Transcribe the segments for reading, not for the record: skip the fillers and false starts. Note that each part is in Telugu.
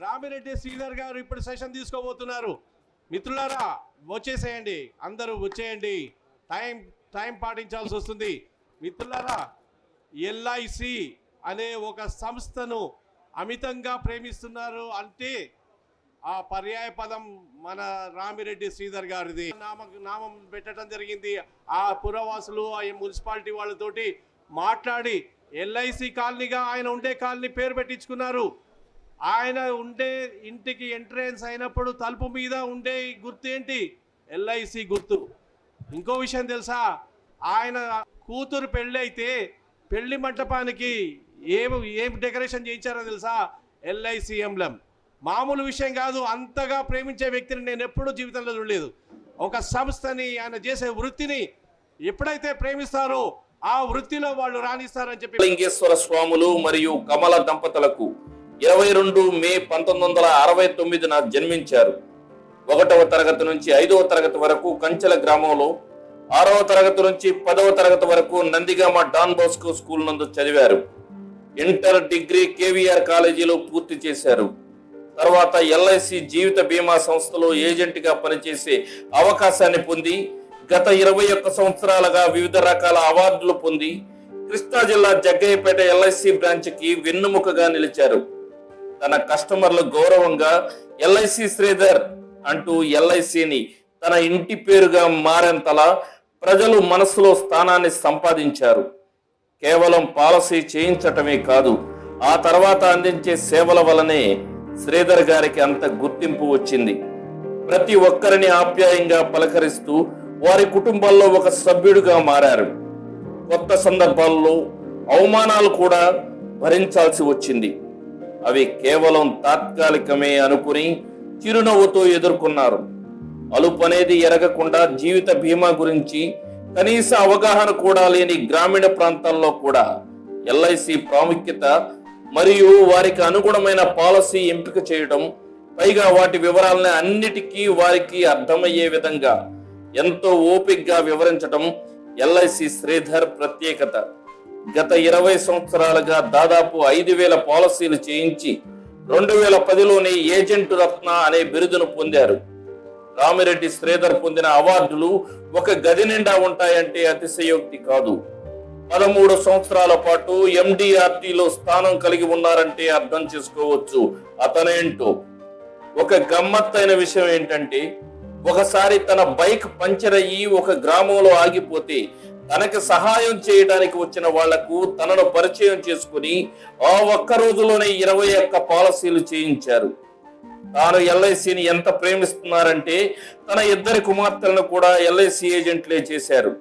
రామిరెడ్డి శ్రీధర్ గారు ఇప్పుడు సెషన్ తీసుకోబోతున్నారు. మిత్రులారా వచ్చేసేయండి, అందరూ వచ్చేయండి, టైం పాటించాల్సి వస్తుంది. మిత్రులారా, ఎల్ఐసి అనే ఒక సంస్థను అమితంగా ప్రేమిస్తున్నారు అంటే ఆ పర్యాయ పదం మన రామిరెడ్డి శ్రీధర్ గారిది. నామం పెట్టడం జరిగింది. ఆ పురవాసులు ఆ మున్సిపాలిటీ వాళ్ళతోటి మాట్లాడి ఎల్ఐసి కాలనీగా ఆయన ఉండే కాలనీ పేరు పెట్టించుకున్నారు. ఆయన ఉండే ఇంటికి ఎంట్రన్స్ అయినప్పుడు తలుపు మీద ఉండే గుర్తు ఏంటి? ఎల్ఐసి గుర్తు. ఇంకో విషయం తెలుసా? ఆయన కూతురు పెళ్ళి అయితే పెళ్లి మంటపానికి ఏం డెకరేషన్ చేయించారో తెలుసా? LIC emblem. మామూలు విషయం కాదు. అంతగా ప్రేమించే వ్యక్తిని నేను ఎప్పుడూ జీవితంలో చూడలేదు. ఒక సంస్థని, ఆయన చేసే వృత్తిని ఎప్పుడైతే ప్రేమిస్తారో ఆ వృత్తిలో వాళ్ళు రాణిస్తారని చెప్పి లింగేశ్వర స్వాములు మరియు కమల దంపతులకు 22 మే 1969 జన్మించారు. 1వ తరగతి నుంచి 5వ తరగతి వరకు కంచెల గ్రామంలో, 6వ తరగతి నుంచి 10వ తరగతి వరకు నందిగామ డాన్ బోస్కో స్కూల్ నందు చదివారు. ఇంటర్, డిగ్రీ కేవీఆర్ కాలేజీలో పూర్తి చేశారు. తర్వాత ఎల్ఐసి జీవిత బీమా సంస్థలో ఏజెంట్గా పనిచేసే అవకాశాన్ని పొంది గత 21 సంవత్సరాలుగా వివిధ రకాల అవార్డులు పొంది కృష్ణా జిల్లా జగ్గయ్యపేట ఎల్ఐసి బ్రాంచ్కి వెన్నుముకగా నిలిచారు. తన కస్టమర్ల గౌరవంగా ఎల్ఐసి శ్రీధర్ అంటూ ఎల్ఐసిని తన ఇంటి పేరుగా మారేంతలా ప్రజలు మనసులో స్థానాన్ని సంపాదించారు. కేవలం పాలసీ చేయించటమే కాదు, ఆ తర్వాత అందించే సేవల వలనే శ్రీధర్ గారికి అంత గుర్తింపు వచ్చింది. ప్రతి ఒక్కరిని ఆప్యాయంగా పలకరిస్తూ వారి కుటుంబాల్లో ఒక సభ్యుడిగా మారారు. కొత్త సందర్భాల్లో అవమానాలు కూడా భరించాల్సి వచ్చింది. అవి కేవలం తాత్కాలికమే అనుకుని చిరునవ్వుతో ఎదుర్కొన్నారు. అలుపు అనేది ఎరగకుండా జీవిత బీమా గురించి కనీస అవగాహన కూడా లేని గ్రామీణ ప్రాంతాల్లో కూడా ఎల్ఐసి ప్రాముఖ్యత మరియు వారికి అనుగుణమైన పాలసీ ఎంపిక చేయడం, పైగా వాటి వివరాలని అన్నిటికీ వారికి అర్థమయ్యే విధంగా ఎంతో ఓపికగా వివరించడం ఎల్ఐసి శ్రీధర్ ప్రత్యేకత. గత 20 సంవత్సరాలుగా దాదాపు 5,000 పాలసీలు చేయించి 2010లోనే ఏజెంట్ రత్న అనే బిరుదును పొందారు. రామిరెడ్డి శ్రీధర్ పొందిన అవార్డులు ఒక గది నిండా ఉంటాయంటే అతిశయోక్తి కాదు. 13 సంవత్సరాల పాటు ఎండిఆర్టీలో స్థానం కలిగి ఉన్నారంటే అర్థం చేసుకోవచ్చు అతనేంటో. ఒక గమ్మత్తైన విషయం ఏంటంటే, ఒకసారి తన బైక్ పంచర్ అయ్యి ఒక గ్రామంలో ఆగిపోతే తనకి సహాయం చేయడానికి వచ్చిన వాళ్లకు తనను పరిచయం చేసుకుని ఆ ఒక్క రోజులోనే 21 పాలసీలు చేయించారు. తాను ఎల్ఐసిని ఎంత ప్రేమిస్తున్నారంటే తన 2 కుమార్తెలను కూడా ఎల్ఐసి ఏజెంట్లే చేశారు.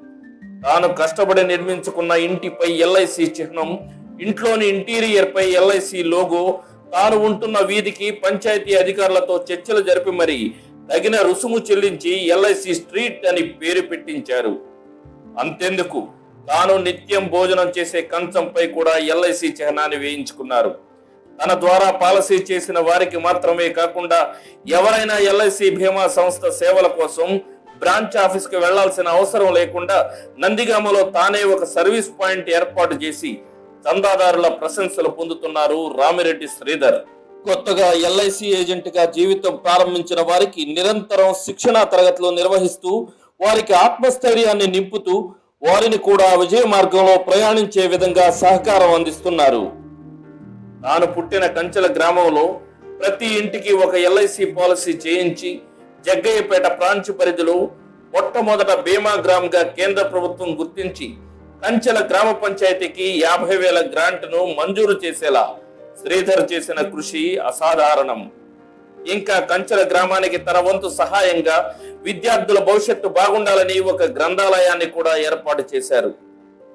తాను కష్టపడి నిర్మించుకున్న ఇంటిపై ఎల్ఐసి చిహ్నం, ఇంట్లోని ఇంటీరియర్ పై ఎల్ఐసి లోగో, తాను ఉంటున్న వీధికి పంచాయతీ అధికారులతో చర్చలు జరిపి మరి తగిన రుసుము చెల్లించి ఎల్ఐసి స్ట్రీట్ అని పేరు పెట్టించారు. అంతెందుకు, తాను నిత్యం భోజనం చేసే కంచంపై కూడా ఎల్ఐసి చిహ్నాన్ని వేయించుకున్నారు. తన ద్వారా పాలసీ చేసిన వారికి మాత్రమే కాకుండా ఎవరైనా ఎల్ఐసి బీమా సంస్థ సేవల కోసం బ్రాంచ్ ఆఫీస్ కి వెళ్లాల్సిన అవసరం లేకుండా నందిగామలో తానే ఒక సర్వీస్ పాయింట్ ఏర్పాటు చేసి చందాదారుల ప్రశంసలు పొందుతున్నారు రామిరెడ్డి శ్రీధర్. కొత్తగా ఎల్ఐసి ఏజెంట్ గా జీవితం ప్రారంభించిన వారికి నిరంతరం శిక్షణా తరగతులు నిర్వహిస్తూ వారికి ఆత్మస్థైర్యాన్ని నింపుతూ వారిని కూడా విజయ మార్గంలో ప్రయాణించే విధంగా సహకారం అందిస్తున్నారు. తాను పుట్టిన కంచెల గ్రామంలో ప్రతి ఇంటికి ఒక ఎల్ఐసి పాలసీ చేయించి జగ్గయ్యపేట బ్రాంచ్ పరిధిలో మొట్టమొదట బీమా గ్రామ్ గా కేంద్ర ప్రభుత్వం గుర్తించి కంచెల గ్రామ పంచాయతీకి 50,000 గ్రాంట్ను మంజూరు చేసేలా శ్రీధర్ చేసిన కృషి అసాధారణం. ఇంకా కంచెల గ్రామానికి తన వంతు సహాయంగా విద్యార్థుల భవిష్యత్తు బాగుండాలని ఒక గ్రంథాలయాన్ని కూడా ఏర్పాటు చేశారు.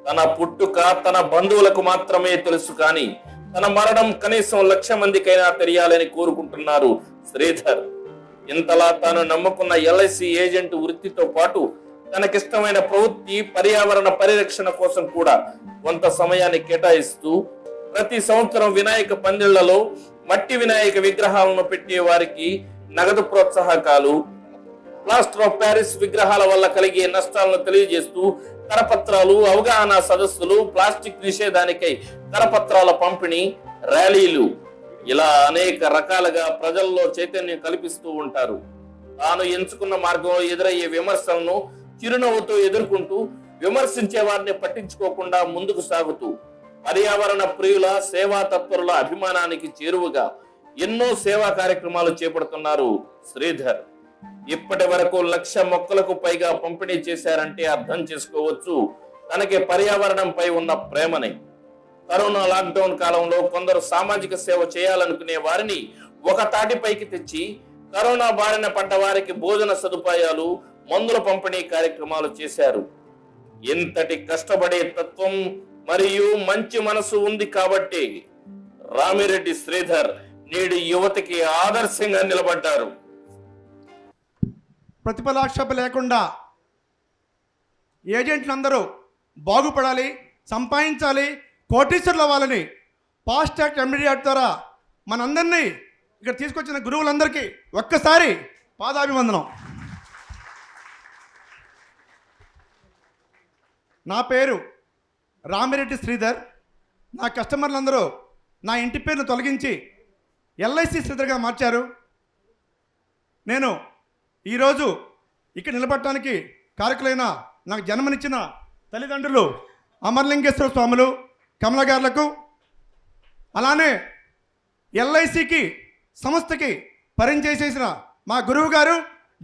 తన పుట్టుక తన బంధువులకు మాత్రమే తెలుసు, కానీ తన మరణం కనీసం 1,00,000 మందికైనా తెలియాలని కోరుకుంటున్నారు శ్రీధర్. ఇంతలా తాను నమ్ముకున్న ఎల్ఐసి ఏజెంట్ వృత్తితో పాటు తనకిష్టమైన ప్రవృత్తి పర్యావరణ పరిరక్షణ కోసం కూడా కొంత సమయాన్ని కేటాయిస్తూ ప్రతి సంవత్సరం వినాయక పందిళ్లలో మట్టి వినాయక విగ్రహాలను పెట్టే వారికి నగదు ప్రోత్సాహకాలు, ప్లాస్టర్ ఆఫ్ ప్యారిస్ విగ్రహాల వల్ల కలిగే నష్టాలను తెలియజేస్తూ కరపత్రాలు, అవగాహన సదస్సులు, ప్లాస్టిక్ నిషేధానికై కరపత్రాల పంపిణీ, ర్యాలీలు ఇలా అనేక రకాలుగా ప్రజల్లో చైతన్యం కల్పిస్తూ ఉంటారు. తాను ఎంచుకున్న మార్గంలో ఎదురయ్యే విమర్శలను చిరునవ్వుతో ఎదుర్కొంటూ విమర్శించే వారిని పట్టించుకోకుండా ముందుకు సాగుతూ పర్యావరణ ప్రియుల సేవా తత్పరుల అభిమానానికి చేరువగా ఎన్నో సేవా కార్యక్రమాలు చేపడుతున్నారు శ్రీధర్. ఇప్పటి వరకు 1,00,000 మొక్కలకు పైగా పంపిణీ చేశారంటే అర్థం చేసుకోవచ్చు తనకి పర్యావరణంపై ఉన్న ప్రేమని. కరోనా లాక్డౌన్ కాలంలో కొందరు సామాజిక సేవ చేయాలనుకునే వారిని ఒక తాటిపైకి తెచ్చి కరోనా బారిన పడ్డ వారికి భోజన సదుపాయాలు, మందుల పంపిణీ కార్యక్రమాలు చేశారు. ఇంతటి కష్టపడే తత్వం మరియు మంచి మనసు ఉంది కాబట్టి రామిరెడ్డి శ్రీధర్ నేడు యువతకి ఆదర్శంగా నిలబడ్డారు. ప్రతిఫలాక్షేప లేకుండా ఏజెంట్లు అందరూ బాగుపడాలి, సంపాదించాలి, కోటీశ్వరులు అవ్వాలని ఫాస్ట్ ట్రాక్ ఎంబీడీ ద్వారా మనందరినీ ఇక్కడ తీసుకొచ్చిన గురువులందరికీ ఒక్కసారి పాదాభివందనం. నా పేరు రామిరెడ్డి శ్రీధర్. నా కస్టమర్లందరూ నా ఇంటి పేరును తొలగించి ఎల్ఐసి శ్రీధర్గా మార్చారు. నేను ఈరోజు ఇక్కడ నిలబడటానికి కారకులైన నాకు జన్మనిచ్చిన తల్లిదండ్రులు అమరలింగేశ్వర స్వాములు, కమల గారులకు, అలానే ఎల్ఐసికి సంస్థకి పరిచయం మా గురువు గారు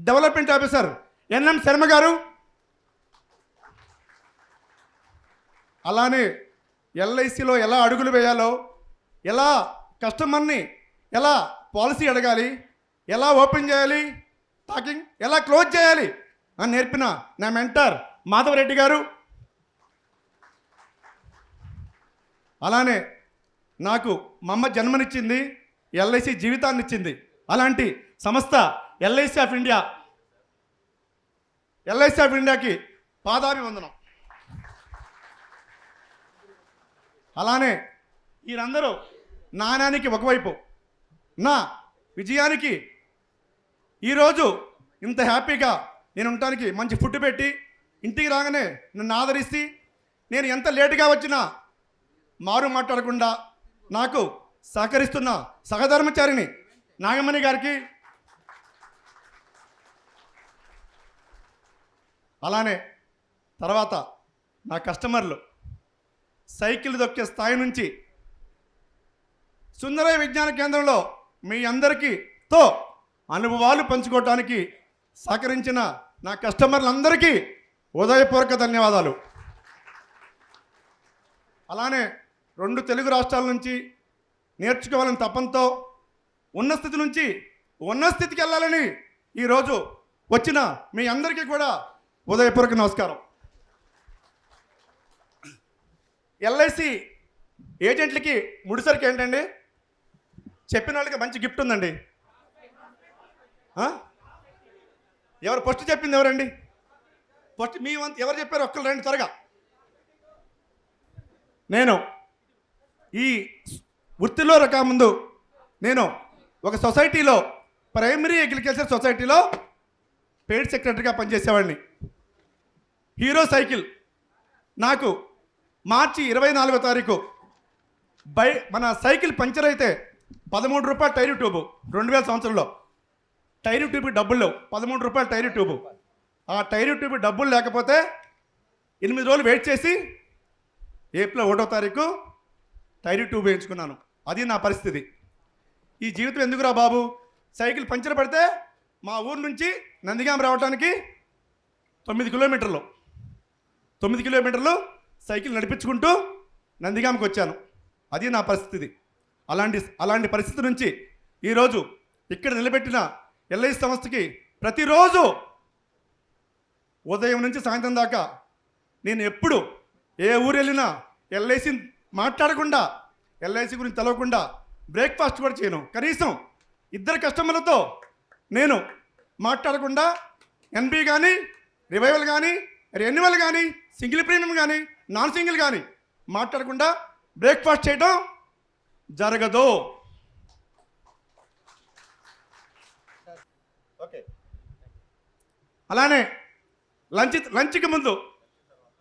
డెవలప్మెంట్ ఆఫీసర్ ఎన్ఎం శర్మ గారు, అలానే ఎల్ఐసిలో ఎలా అడుగులు వేయాలో, ఎలా కస్టమర్ని ఎలా పాలసీ అడగాలి, ఎలా ఓపెన్ చేయాలి, టాకింగ్ ఎలా క్లోజ్ చేయాలి అని నేర్పిన నా మెంటర్ మాధవరెడ్డి గారు, అలానే నాకు మా అమ్మ జన్మనిచ్చింది, ఎల్ఐసి జీవితాన్ని ఇచ్చింది. అలాంటి సంస్థ ఎల్ఐసి ఆఫ్ ఇండియాకి పాదాభివందనం. అలానే వీరందరూ నాణానికి ఒకవైపు, నా విజయానికి ఈరోజు ఇంత హ్యాపీగా నేను ఉండటానికి మంచి ఫుడ్ పెట్టి ఇంటికి రాగానే నన్ను ఆదరిస్తే, నేను ఎంత లేటుగా వచ్చినా మారు మాట్లాడకుండా నాకు సహకరిస్తున్న సహధర్మచారిని నాగమణి గారికి, అలానే తర్వాత నా కస్టమర్లు సైకిల్ దొక్కే స్థాయి నుంచి సుందరయ్య విజ్ఞాన కేంద్రంలో మీ అందరికీతో అనుభవాలు పంచుకోవటానికి సహకరించిన నా కస్టమర్లందరికీ హృదయపూర్వక ధన్యవాదాలు. అలానే 2 తెలుగు రాష్ట్రాల నుంచి నేర్చుకోవాలని తపంతో ఉన్న స్థితి నుంచి ఉన్న స్థితికి వెళ్ళాలని ఈరోజు వచ్చిన మీ అందరికీ కూడా హృదయపూర్వక నమస్కారం. ఎల్ఐసి ఏజెంట్లకి ముడిసరికి ఏంటండి? చెప్పిన వాళ్ళకి మంచి గిఫ్ట్ ఉందండి. ఎవరు ఫస్ట్ చెప్పింది ఎవరండి? ఫస్ట్ మీ ఎవరు చెప్పారు? ఒక్కరు రండి త్వరగా. నేను ఈ వృత్తిలో రకముందు నేను ఒక సొసైటీలో, ప్రైమరీ అగ్రికల్చర్ సొసైటీలో పెయిడ్ సెక్రటరీగా పనిచేసేవాడిని. హీరో సైకిల్ నాకు మార్చి 24వ తారీఖు మన సైకిల్ పంచర్ అయితే 13 రూపాయలు టైరు ట్యూబు. 2000 సంవత్సరంలో టైరు ట్యూబ్ డబ్బులు లేవు, 13 రూపాయలు టైరు ట్యూబు. ఆ టైరు ట్యూబ్ డబ్బులు లేకపోతే 8 రోజులు వెయిట్ చేసి ఏప్రిల్ 1వ తారీఖు టైరు ట్యూబ్ వేయించుకున్నాను. అది నా పరిస్థితి. ఈ జీవితం ఎందుకురా బాబు? సైకిల్ పంచర్ పడితే మా ఊరు నుంచి నందిగామ రావడానికి 9 కిలోమీటర్లు సైకిల్ నడిపించుకుంటూ నందిగామకి వచ్చాను. అది నా పరిస్థితి. అలాంటి పరిస్థితి నుంచి ఈరోజు ఇక్కడ నిలబెట్టిన ఎల్ఐసి సంస్థకి ప్రతిరోజు ఉదయం నుంచి సాయంత్రం దాకా నేను ఎప్పుడు ఏ ఊరు వెళ్ళినా ఎల్ఐసి మాట్లాడకుండా, ఎల్ఐసి గురించి తెలవకుండా బ్రేక్ఫాస్ట్ కూడా చేయను. కనీసం 2 కస్టమర్లతో నేను మాట్లాడకుండా ఎన్బి కానీ, రివైవల్ కానీ, రెన్యువల్ కానీ, సింగిల్ ప్రీమియం కానీ, నాన్ సింగిల్ కానీ మాట్లాడకుండా బ్రేక్ఫాస్ట్ చేయడం జరగదు. ఓకే. అలానే లంచ్కి ముందు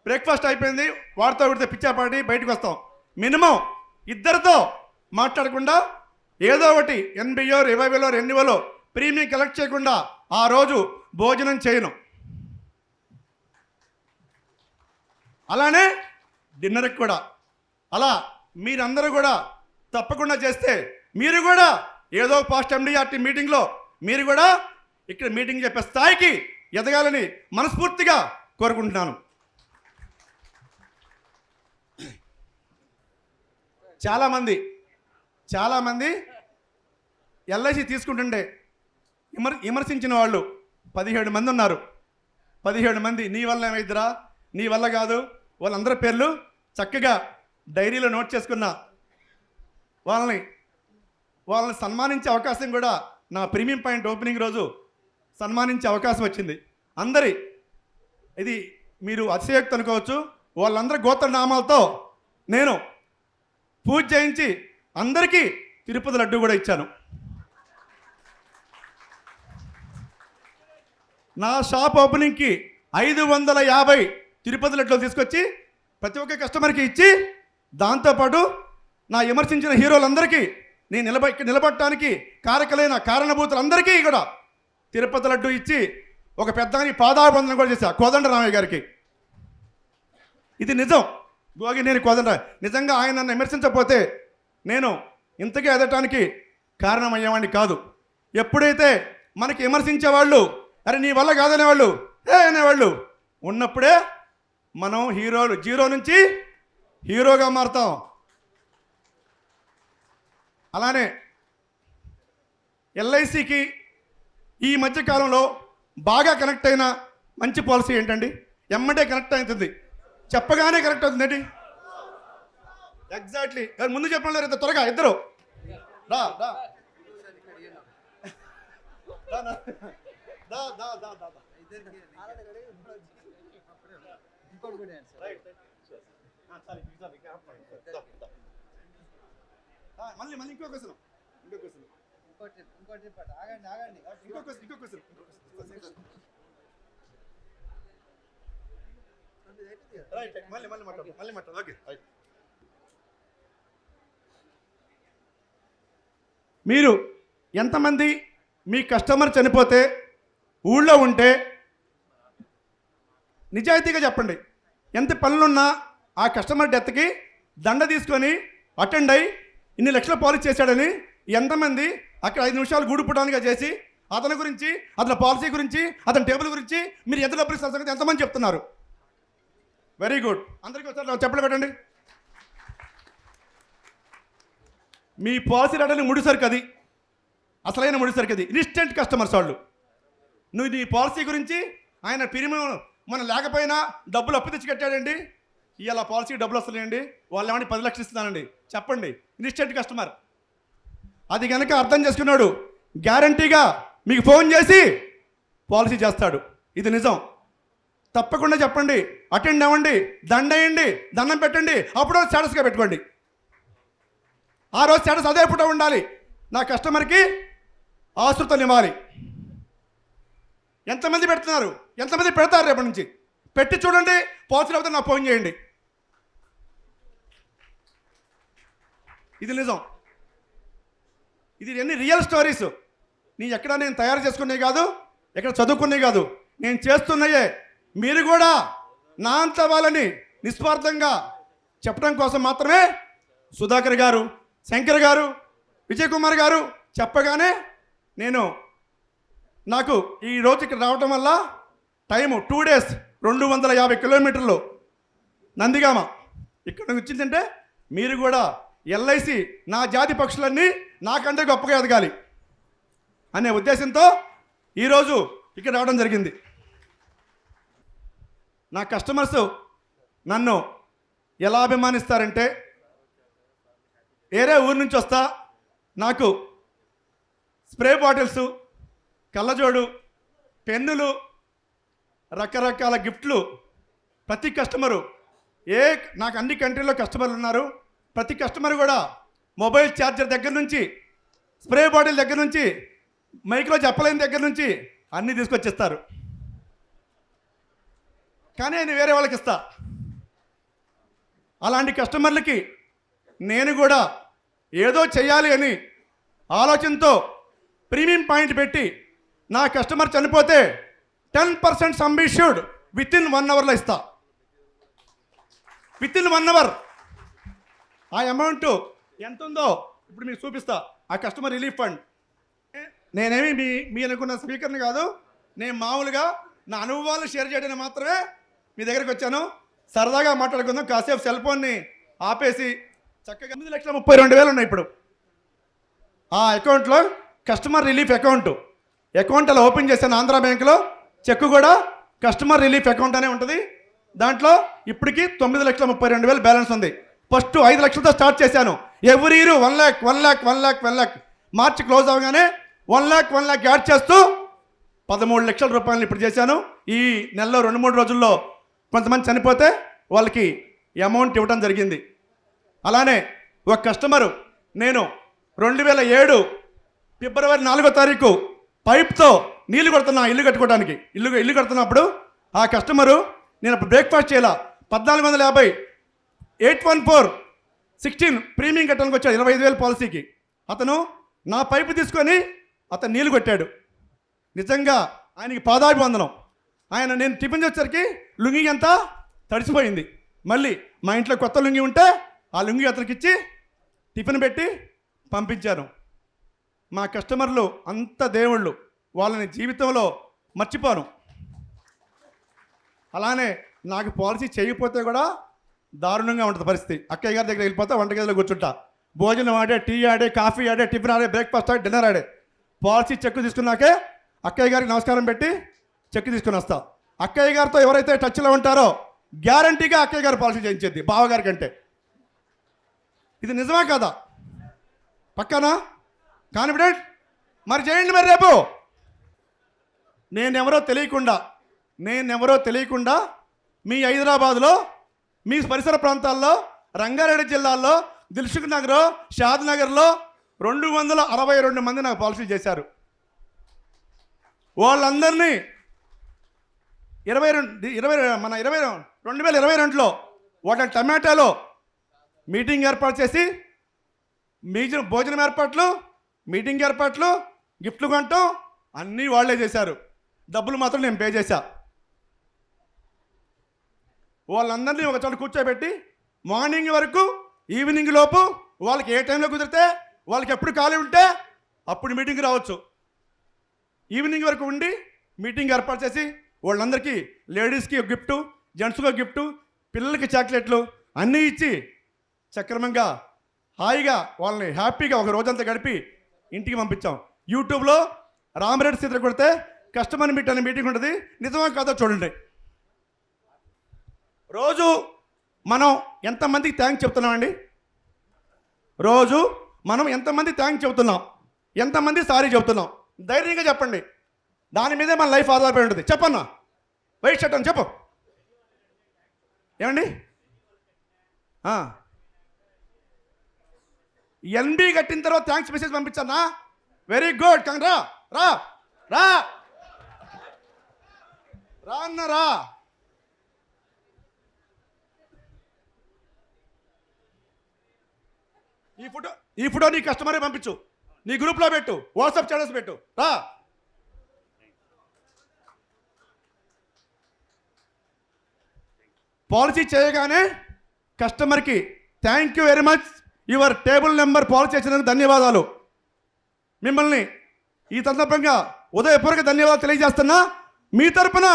బ్రేక్ఫాస్ట్ అయిపోయింది, వాడితో వీడితే పిచ్చాపాడి బయటకు వస్తాం. మినిమం 2తో మాట్లాడకుండా ఏదో ఒకటి ఎన్బిఓ రివైవలో రెన్యువలో ప్రీమియం కలెక్ట్ చేయకుండా ఆ రోజు భోజనం చేయను. అలానే డిన్నర్కి కూడా. అలా మీరందరూ కూడా తప్పకుండా చేస్తే మీరు కూడా ఏదో పాస్ట్ ఎండిఆర్టీ మీటింగ్లో మీరు కూడా ఇక్కడ మీటింగ్ చెప్పే స్థాయికి ఎదగాలని మనస్ఫూర్తిగా కోరుకుంటున్నాను. చాలామంది ఎల్ఐసి తీసుకుంటుండే విమర్శించిన వాళ్ళు 17 మంది ఉన్నారు. 17 మంది నీ వల్ల ఏమైద్దిరా, నీ వల్ల కాదు, వాళ్ళందరి పేర్లు చక్కగా డైరీలో నోట్ చేసుకున్న వాళ్ళని సన్మానించే అవకాశం కూడా నా ప్రీమియం పాయింట్ ఓపెనింగ్ రోజు సన్మానించే అవకాశం వచ్చింది. ఇది మీరు అతిశయోక్తి అనుకోవచ్చు. వాళ్ళందరి గోత్ర నామాలతో నేను పూజ చేయించి అందరికీ తిరుపతి లడ్డు కూడా ఇచ్చాను. నా షాప్ ఓపెనింగ్కి 550 తిరుపతి లడ్లు తీసుకొచ్చి ప్రతి ఒక్క కస్టమర్కి ఇచ్చి, దాంతోపాటు నా విమర్శించిన హీరోలందరికీ నేను నిలబడటానికి కారకులైన కారణభూతులందరికీ కూడా తిరుపతి లడ్డు ఇచ్చి ఒక పెద్దాని పాదాభివందనం కూడా చేశా కోదండరామయ్య గారికి. ఇది నిజం. నేను నిజంగా ఆయన నన్ను విమర్శించకపోతే నేను ఇంతకీ ఎదటానికి కారణమయ్యేవాడిని కాదు. ఎప్పుడైతే మనకి విమర్శించేవాళ్ళు అరే నీ వల్ల కాదనేవాళ్ళు అనేవాళ్ళు ఉన్నప్పుడే మనం జీరో నుంచి హీరోగా మారుతాం. అలానే ఎల్ఐసికి ఈ మధ్యకాలంలో బాగా కనెక్ట్ అయిన మంచి పాలసీ ఏంటండి? ఎమ్మటే కనెక్ట్ అవుతుంది, చెప్పగానే కనెక్ట్ అవుతుంది ఏంటి? ఎగ్జాక్ట్లీ. ముందు చెప్పడం లేదు, త్వరగా ఇద్దరు రా రా మళ్ళీ ఇంకో క్వశ్చన్ మీరు ఎంతమంది మీ కస్టమర్ చనిపోతే ఊళ్ళో ఉంటే నిజాయితీగా చెప్పండి. ఎంత పనులున్నా ఆ కస్టమర్ డెత్కి దండ తీసుకొని అటెండ్ అయ్యి ఇన్ని లక్షల పాలసీ చేశాడని ఎంతమంది అక్కడ 5 నిమిషాలు గూడుపుటానిగా చేసి అతని గురించి, అతని పాలసీ గురించి, అతని టేబుల్ గురించి మీరు ఎంత డబ్బులు ఇస్తారు సంగతి ఎంతమంది చెప్తున్నారు? Very good. అందరికీ ఒకసారి చెప్పలు పెట్టండి. మీ పాలసీ రావడానికి ముడిసరికి అది అసలైన ముడిసరికి అది ఇన్స్టెంట్ కస్టమర్స్ వాళ్ళు. నువ్వు నీ పాలసీ గురించి ఆయన ప్రీమియం మనం లేకపోయినా డబ్బులు అప్పు తెచ్చి కట్టాడండి, ఇవాళ పాలసీ డబ్బులు వస్తున్నాయండి, వాళ్ళు ఏమంటే 10 లక్షలు ఇస్తున్నానండి చెప్పండి. ఇన్స్టెంట్ కస్టమర్ అది కనుక అర్థం చేసుకున్నాడు గ్యారంటీగా మీకు ఫోన్ చేసి పాలసీ చేస్తాడు. ఇది నిజం. తప్పకుండా చెప్పండి, అటెండ్ అవ్వండి, దండేయండి, దండం పెట్టండి, అప్పుడు స్టేటస్గా పెట్టుకోండి. ఆ రోజు స్టేటస్ అదే పూట ఉండాలి. నా కస్టమర్కి ఆశృతం ఇవ్వాలి. ఎంతమంది పెడుతున్నారు, ఎంతమంది పెడతారు? రేపటి నుంచి పెట్టి చూడండి. పాలసీ అవుతే నాకు ఫోన్ చేయండి. ఇది నిజం. ఇది ఎన్ని రియల్ స్టోరీస్. ఎక్కడ నేను తయారు చేసుకునే కాదు, ఎక్కడ చదువుకునే కాదు, నేను చేస్తున్నాయే. మీరు కూడా నా అంత వాళ్ళని నిస్వార్థంగా చెప్పడం కోసం మాత్రమే సుధాకర్ గారు, శంకర్ గారు, విజయ్ కుమార్ గారు చెప్పగానే నాకు ఈ రోజు ఇక్కడ రావటం వల్ల టైము 2 days 250 కిలోమీటర్లు నందిగామ ఇక్కడ వచ్చిందంటే మీరు కూడా ఎల్ఐసి నా జాతి పక్షులన్నీ నాకంటే గొప్పగా ఎదగాలి అనే ఉద్దేశంతో ఈరోజు ఇక్కడ రావడం జరిగింది. నా కస్టమర్స్ నన్ను ఎలా అభిమానిస్తారంటే, వేరే ఊరు నుంచి వస్తా నాకు స్ప్రే బాటిల్స్, కళ్ళజోడు, పెన్నులు, రకరకాల గిఫ్ట్లు ప్రతి కస్టమరు నాకు అన్ని కంట్రీలో కస్టమర్లు ఉన్నారు. ప్రతి కస్టమర్ కూడా మొబైల్ ఛార్జర్ దగ్గర నుంచి, స్ప్రే బాటిల్ దగ్గర నుంచి, మైక్లో చెప్పలేని దగ్గర నుంచి అన్నీ తీసుకొచ్చిస్తారు. కానీ నేను వేరే వాళ్ళకి ఇస్తా. అలాంటి కస్టమర్లకి నేను కూడా ఏదో చేయాలి అని ఆలోచనతో ప్రీమియం పాయింట్ పెట్టి నా కస్టమర్ చనిపోతే 10% సమ్ ఇష్యూడ్ విత్ ఇన్ 1 అవర్లో ఇస్తా. విత్ ఇన్ 1 అవర్ ఆ అమౌంట్ ఎంత ఉందో ఇప్పుడు మీకు చూపిస్తా. ఆ కస్టమర్ రిలీఫ్ ఫండ్. నేనేమి మీ అనుకున్న స్పీకర్ని కాదు, నేను మామూలుగా నా అనుభవాలు షేర్ చేయడానికి మాత్రమే మీ దగ్గరికి వచ్చాను. సరదాగా మాట్లాడుకుందాం. కాసేపు సెల్ ఫోన్ని ఆపేసి చక్కగా 8,32,000 ఉన్నాయి ఇప్పుడు ఆ అకౌంట్లో. కస్టమర్ రిలీఫ్ అకౌంట్ అలా ఓపెన్ చేశాను ఆంధ్ర బ్యాంకులో. చెక్ కూడా కస్టమర్ రిలీఫ్ అకౌంట్ అనే ఉంటుంది. దాంట్లో ఇప్పటికి 9,32,000 బ్యాలెన్స్ ఉంది. ఫస్ట్ 5 లక్షలతో స్టార్ట్ చేశాను. Every year 1 lakh 1 lakh 1 lakh 1 lakh మార్చి క్లోజ్ అవగానే 1 lakh 1 lakh యాడ్ చేస్తూ 13 లక్షల రూపాయలు ఇప్పుడు చేశాను. ఈ నెలలో 2-3 రోజుల్లో కొంతమంది చనిపోతే వాళ్ళకి అమౌంట్ ఇవ్వడం జరిగింది. అలానే ఒక కస్టమరు నేను 2007 ఫిబ్రవరి 4వ తారీఖు పైప్తో నీళ్లు కొడుతున్నా ఇల్లు కట్టుకోవడానికి. ఇల్లు కడుతున్నప్పుడు ఆ కస్టమరు నేను బ్రేక్ఫాస్ట్ చేయాల 1450 81416 ప్రీమియం కట్టడానికి వచ్చాడు 25,000 పాలసీకి. అతను నా పైపు తీసుకొని అతను నీళ్లు కొట్టాడు. నిజంగా ఆయనకి పాదాభివందనం. నేను టిఫిన్ చేసేసరికి లుంగి అంతా తడిసిపోయింది. మళ్ళీ మా ఇంట్లో కొత్త లుంగి ఉంటే ఆ లుంగి అతనికి ఇచ్చి టిఫిన్ పెట్టి పంపించాను. మా కస్టమర్లు అంత దేవుళ్ళు, వాళ్ళని జీవితంలో మర్చిపోను. అలానే నాకు పాలసీ చేయకపోతే కూడా దారుణంగా ఉంటుంది పరిస్థితి. అక్కయ్య గారి దగ్గర వెళ్ళిపోతా, వంటగదిలో కూర్చుంటా, భోజనం ఆడే, టీ ఆడే, కాఫీ ఆడే, టిఫిన్ ఆడే, బ్రేక్ఫాస్ట్ ఆడే, డిన్నర్ ఆడే. పాలసీ చెక్ తీసుకున్నాకే అక్కయ్య గారికి నమస్కారం పెట్టి చెక్ తీసుకుని వస్తా. అక్కయ్య గారితో ఎవరైతే టచ్లో ఉంటారో గ్యారంటీగా అక్కయ్య గారు పాలసీ చేయించేది బావగారి కంటే. ఇది నిజమా కాదా? పక్కనా కాన్ఫిడెంట్? మరి చేయండి. మరి రేపు నేనెవరో తెలియకుండా మీ హైదరాబాద్లో, మీ పరిసర ప్రాంతాల్లో, రంగారెడ్డి జిల్లాలో, దిల్సుఖ్ నగర్, షాద్ నగర్లో 262 మంది నాకు పాలసీ చేశారు. వాళ్ళందరినీ 2022లో వాళ్ళ టమాటాలో మీటింగ్ ఏర్పాటు చేసి భోజనం ఏర్పాట్లు, మీటింగ్ ఏర్పాట్లు, గిఫ్ట్లు కొనటం అన్నీ వాళ్ళే చేశారు. డబ్బులు మాత్రం నేను పే చేశా. వాళ్ళందరినీ ఒక చోట కూర్చోబెట్టి మార్నింగ్ వరకు ఈవినింగ్ లోపు వాళ్ళకి ఏ టైంలో కుదిరితే వాళ్ళకి ఎప్పుడు ఖాళీ ఉంటే అప్పుడు మీటింగ్ రావచ్చు. ఈవినింగ్ వరకు ఉండి మీటింగ్ ఏర్పాటు చేసి వాళ్ళందరికీ లేడీస్కి ఒక గిఫ్టు, జెంట్స్కి ఒక గిఫ్టు, పిల్లలకి చాక్లెట్లు అన్నీ ఇచ్చి సక్రమంగా హాయిగా వాళ్ళని హ్యాపీగా ఒక రోజంతా గడిపి ఇంటికి పంపించాం. యూట్యూబ్లో రామరెడ్డి సీత కొడితే కస్టమర్ మీట్ అనే మీటింగ్ ఉంటుంది. నిజమా కాదో చూడండి. రోజు మనం ఎంతమందికి థ్యాంక్స్ చెప్తున్నామండి? రోజు మనం ఎంతమంది థ్యాంక్స్ చెబుతున్నాం, ఎంతమంది సారీ చెబుతున్నాం? ధైర్యంగా చెప్పండి. దాని మీదే మన లైఫ్ ఆధారపడి ఉంటుంది. చెప్పన్నా, వైట్ షర్ట్ అని చెప్పు. ఏమండి? ఎన్బి కట్టిన తర్వాత థ్యాంక్స్ మెసేజ్ పంపించన్నా. Very good. రా రా రా రా అన్న రా. ఈ ఫోటో నీ కస్టమరే పంపించు, నీ గ్రూప్లో పెట్టు, వాట్సాప్ ఛానల్స్ పెట్టు. రా. పాలసీ చేయగానే కస్టమర్కి thank you very much, your table number policy చేసినందుకు ధన్యవాదాలు. మిమ్మల్ని ఈ సందర్భంగా ఉదయపూర్వక ధన్యవాదాలు తెలియజేస్తున్నా. మీ తరపున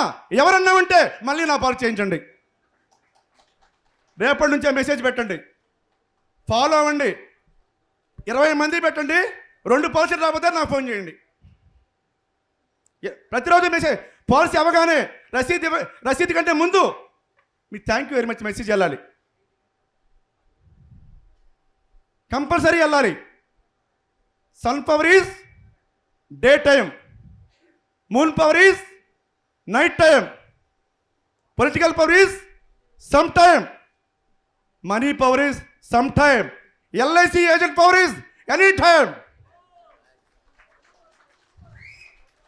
ఎవరన్నా ఉంటే మళ్ళీ నా పాలసీ చేయించండి. రేపటి నుంచే మెసేజ్ పెట్టండి, ఫాలో అవ్వండి. 20 మంది పెట్టండి. 2 పాలసీలు రాకపోతే నాకు ఫోన్ చేయండి. ప్రతిరోజు మెసేజ్. పాలసీ అవ్వగానే రసీదు కంటే ముందు మీ thank you very much message వెళ్ళాలి, కంపల్సరీ వెళ్ళాలి. Sun power is day time, moon power is night time, political power is some time, money power is some time, LIC agent power is any time.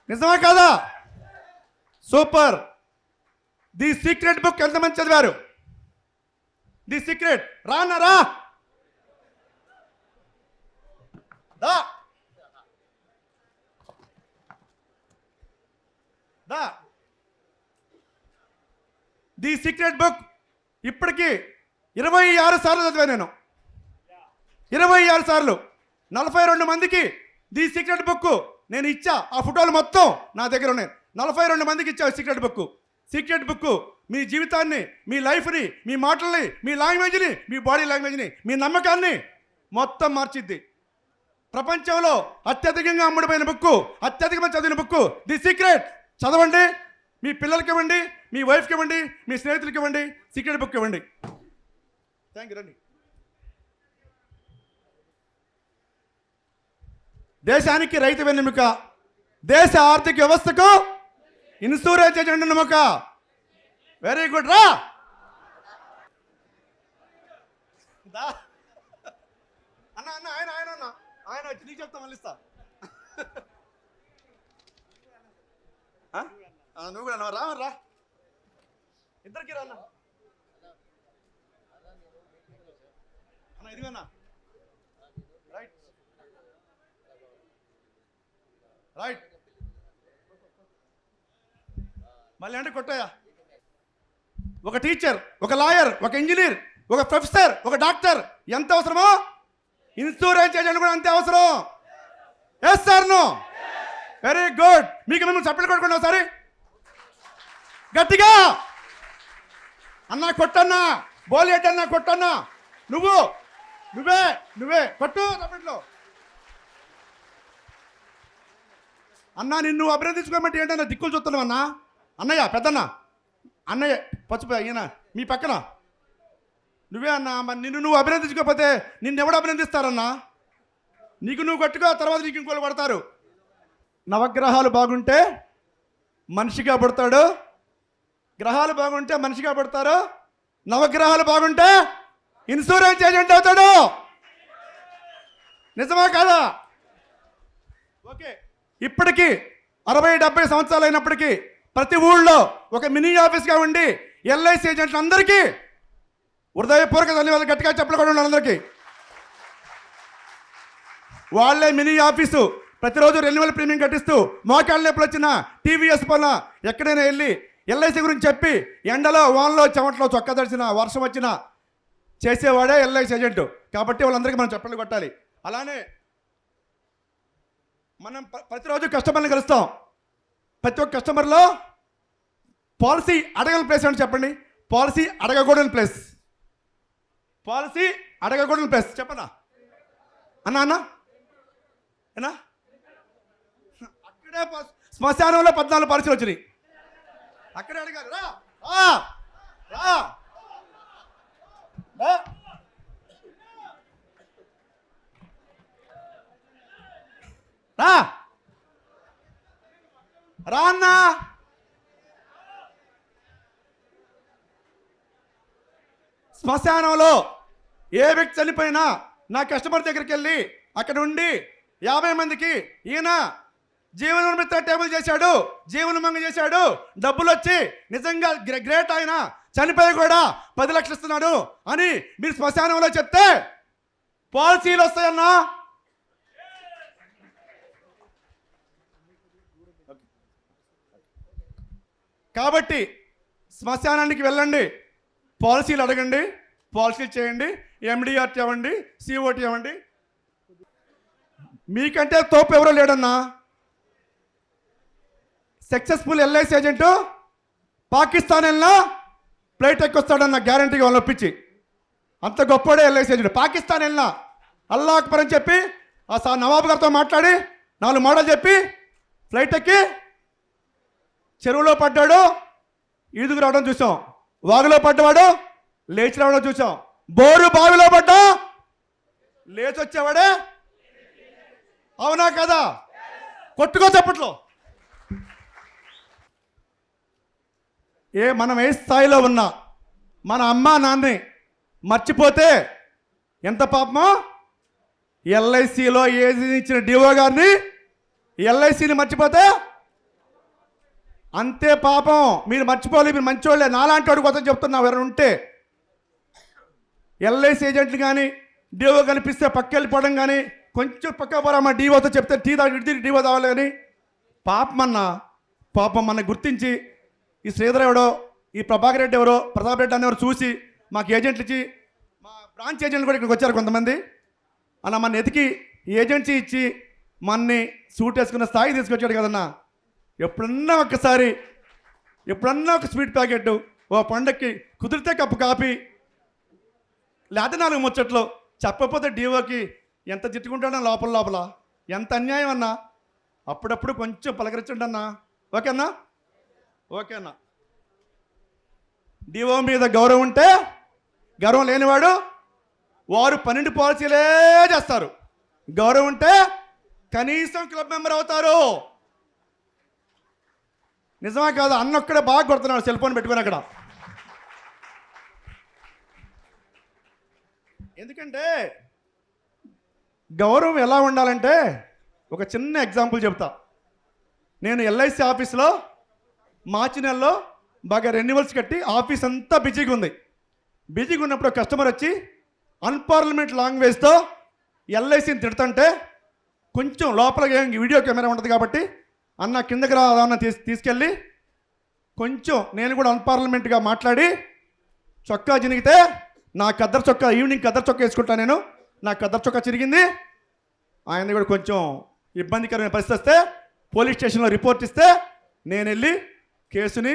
నిజమా కాదా? సూపర్. ది సీక్రెట్ బుక్ ఎంతమంది చదివారు? The secret. రా. దా ది సీక్రెట్ బుక్ ఇప్పటికీ 26 సార్లు చదివాను నేను. 26 సార్లు 42 మందికి ది సీక్రెట్ బుక్ నేను ఇచ్చా. ఆ ఫోటోలు మొత్తం నా దగ్గర ఉన్నాయి. 42 మందికి ఇచ్చా సీక్రెట్ బుక్. సీక్రెట్ బుక్ మీ జీవితాన్ని, మీ లైఫ్ని, మీ మాటల్ని, మీ లాంగ్వేజ్ని, మీ బాడీ లాంగ్వేజ్ని, మీ నమ్మకాన్ని మొత్తం మార్చిద్ది. ప్రపంచంలో అత్యధికంగా అమ్ముడుపోయిన బుక్, అత్యధికంగా చదివిన బుక్ ది సీక్రెట్. చదవండి, మీ పిల్లలకి ఇవ్వండి, మీ వైఫ్కి ఇవ్వండి, మీ స్నేహితులకి ఇవ్వండి, సీక్రెట్ బుక్ ఇవ్వండి. Thank you. రండి. దేశానికి రైతు వెన్నెముక, దేశ ఆర్థిక వ్యవస్థకు ఇన్సూరెన్స్ ఏజెంట్ వెన్నెముక. Very good. రా అన్న అన్న ఆయన ఆయన అన్న ఆయన వచ్చి నీకు చెప్తా మళ్ళీ ఇస్తా. నువ్వు కూడా రా రా, ఇద్దరికి రా అన్న. అన్న ఇదిగన్నా రైట్ రైట్. మళ్ళీ అంటే కొట్టయా. ఒక టీచర్, ఒక లాయర్, ఒక ఇంజనీర్, ఒక ప్రొఫెసర్, ఒక డాక్టర్ ఎంత అవసరమో ఇన్సూరెన్స్ ఏజెంట్ కూడా అంతే అవసరం. Yes sir no. Very good. మీకు మేము చప్పట్లు కొట్టుకోండి ఒకసారి గట్టిగా. అన్నా కొట్టన్నా, బోలేట్ అన్నా కొట్టన్నా. నువ్వే కొట్టు చప్పట్లో. అన్నా నిన్ను అభినందించుకోమంటే ఏంటన్నా దిక్కులు చూస్తున్నావు అన్నా. అన్నయ్య పెద్దన్న, అన్నయ్య పచ్చిపోయి అయినా మీ పక్కన నువ్వే అన్నా. మరి నిన్ను నువ్వు అభినందించుకోకపోతే నిన్నెవడు అభినందిస్తారన్నా? నీకు నువ్వు కట్టుకో, తర్వాత నీకు ఇంకోళ్ళు పడతారు. నవగ్రహాలు బాగుంటే మనిషిగా పడతాడు, గ్రహాలు బాగుంటే మనిషిగా పడతారు, నవగ్రహాలు బాగుంటే ఇన్సూరెన్స్ ఏజెంట్ అవుతాడు. నిజమా కాదా? ఓకే. ఇప్పటికీ 60-70 సంవత్సరాలు అయినప్పటికీ ప్రతి ఊళ్ళో ఒక మినీ ఆఫీస్గా ఉండి ఎల్ఐసి ఏజెంట్లు అందరికీ హృదయపూర్వక ధన్యవాదాలు. గట్టిగా చెప్పకూడదు అందరికీ. వాళ్ళే మినీ ఆఫీసు ప్రతిరోజు రెన్యువల్ ప్రీమియం కట్టిస్తూ మోకాళ్ళ నొప్పులు వచ్చినా, టీవీఎస్ పైన ఎక్కడైనా వెళ్ళి ఎల్ఐసి గురించి చెప్పి ఎండలో, వానలో, చెమటలో, చొక్కా తడిచినా, వర్షం వచ్చినా చేసేవాడే ఎల్ఐసి ఏజెంట్. కాబట్టి వాళ్ళందరికీ మనం చప్పట్లు కొట్టాలి. అలానే మనం ప్రతిరోజు కస్టమర్ని కలుస్తాం. ప్రతి ఒక్క కస్టమర్లో పాలసీ అడగని ప్లేస్ అంటే చెప్పండి. పాలసీ అడగకూడని ప్లేస్. పాలసీ అడగకూడని ప్లేస్ చెప్పనా అన్నా ఏనా? అక్కడే శ్మశానంలో 14 పాలసీలు వచ్చినాయి. అక్కడే అడగాలి. రా రా రా రా రా అన్నా. శ్మశానంలో ఏ వ్యక్తి చనిపోయినా నా కస్టమర్ దగ్గరికి వెళ్ళి అక్కడ ఉండి 50 మందికి ఈయన జీవనోన్మిత్ర టేబుల్ చేశాడు, జీవనమంగ చేశాడు, డబ్బులు వచ్చి నిజంగా గ్రేట్ ఆయన, చనిపోయి కూడా 10 లక్షలు ఇస్తున్నాడు అని మీరు శ్మశానంలో చెప్తే పాలసీలు వస్తాయన్నా. కాబట్టి శ్మశానానికి వెళ్ళండి, పాలసీలు అడగండి, పాలసీలు చేయండి, ఎండిఆర్ ఇవ్వండి, సిఓటి ఇవ్వండి. మీకంటే తోపు ఎవరో లేడన్నా. సక్సెస్ఫుల్ ఎల్ఐసి ఏజెంటు పాకిస్తాన్ వెళ్ళినా ఫ్లైట్ ఎక్కొస్తాడన్న గ్యారంటీగా వాళ్ళు ఒప్పించి. అంత గొప్పడే ఎల్ఐసి ఏజెంట్. పాకిస్తాన్ వెళ్ళినా అల్లా అక్బర్ అని చెప్పి ఆ నవాబు గారితో మాట్లాడి 4 మోడల్ చెప్పి ఫ్లైట్ ఎక్కి చెరువులో పడ్డాడు, ఈదుకు రావడం చూసాం. వాగులో పడ్డవాడు లేచి రావడం చూసాం. బోరు బావిలో పడ్డా లేచి వచ్చేవాడే. అవునా కదా? కొట్టుకో చప్పట్లో. మనం ఏ స్థాయిలో ఉన్నా మన అమ్మా నాన్నని మర్చిపోతే ఎంత పాపమో. ఎల్ఐసిలో ఏది ఇచ్చిన డిఓ గారిని ఎల్ఐసిని మర్చిపోతే అంతే పాపం. మీరు మర్చిపోవాలి, మీరు మంచివాళ్ళే. నాలాంటి వాడు కోసం చెప్తున్నా. ఎవరైనా ఉంటే ఎల్ఐసి ఏజెంట్లు కానీ డిఓ కనిపిస్తే పక్క వెళ్ళిపోవడం కానీ, కొంచెం పక్క పోరా మా డిఓతో చెప్తే టీ తాగి డిఓ తావాలి కానీ పాపమన్నా పాపం మన గుర్తించి ఈ శ్రీధర్ ఎవడో, ఈ ప్రభాకర్ రెడ్డి ఎవరో, ప్రతాప్ రెడ్డి అనేవారు చూసి మాకు ఏజెంట్లు ఇచ్చి, మా బ్రాంచ్ ఏజెంట్లు కూడా ఇక్కడికి వచ్చారు కొంతమంది. అలా మన ఎతికి ఏజెన్సీ ఇచ్చి మన్ని సూట్ వేసుకున్న స్థాయి తీసుకొచ్చాడు కదన్నా. ఎప్పుడన్నా ఒక స్వీట్ ప్యాకెట్, ఓ పండక్కి కుదిరితే కప్పు కాపీ, లేదా 4 ముచ్చట్లు చెప్పకపోతే డీఓకి ఎంత తిట్టుకుంటాడన్నా లోపల. ఎంత అన్యాయం అన్నా. అప్పుడప్పుడు కొంచెం పలకరించండి అన్నా. ఓకేనా? ఓకేనా? డిఓ మీద గౌరవం ఉంటే, గౌరవం లేనివాడు వారు 12 పాలసీలే చేస్తారు. గౌరవం ఉంటే కనీసం క్లబ్ మెంబర్ అవుతారు. నిజమా కాదు? అన్నొక్కడే బాగా కొడుతున్నాడు సెల్ ఫోన్ పెట్టుకుని అక్కడ. ఎందుకంటే గౌరవం ఎలా ఉండాలంటే ఒక చిన్న ఎగ్జాంపుల్ చెప్తా. నేను ఎల్ఐసి ఆఫీస్లో మార్చి నెలలో బాగా రెన్యువల్స్ కట్టి ఆఫీస్ అంతా బిజీగా ఉంది. బిజీగా ఉన్నప్పుడు కస్టమర్ వచ్చి అన్పార్లమెంట్ లాంగ్వేజ్తో ఎల్ఐసిని తిడుతుంటే కొంచెం లోపల వీడియో కెమెరా ఉంటుంది కాబట్టి అన్న కిందకి రాదన్న తీసుకెళ్ళి కొంచెం నేను కూడా అన్పార్లమెంట్గా మాట్లాడి చొక్కా చినిగితే, నా కద్దరు చొక్కా, ఈవినింగ్ కద్దరు చొక్కా వేసుకుంటాను నేను, నా కద్దరు చొక్కా చిరిగింది. ఆయన కూడా కొంచెం ఇబ్బందికరమైన పరిస్థితి వస్తే పోలీస్ స్టేషన్లో రిపోర్ట్ ఇస్తే నేను వెళ్ళి కేసుని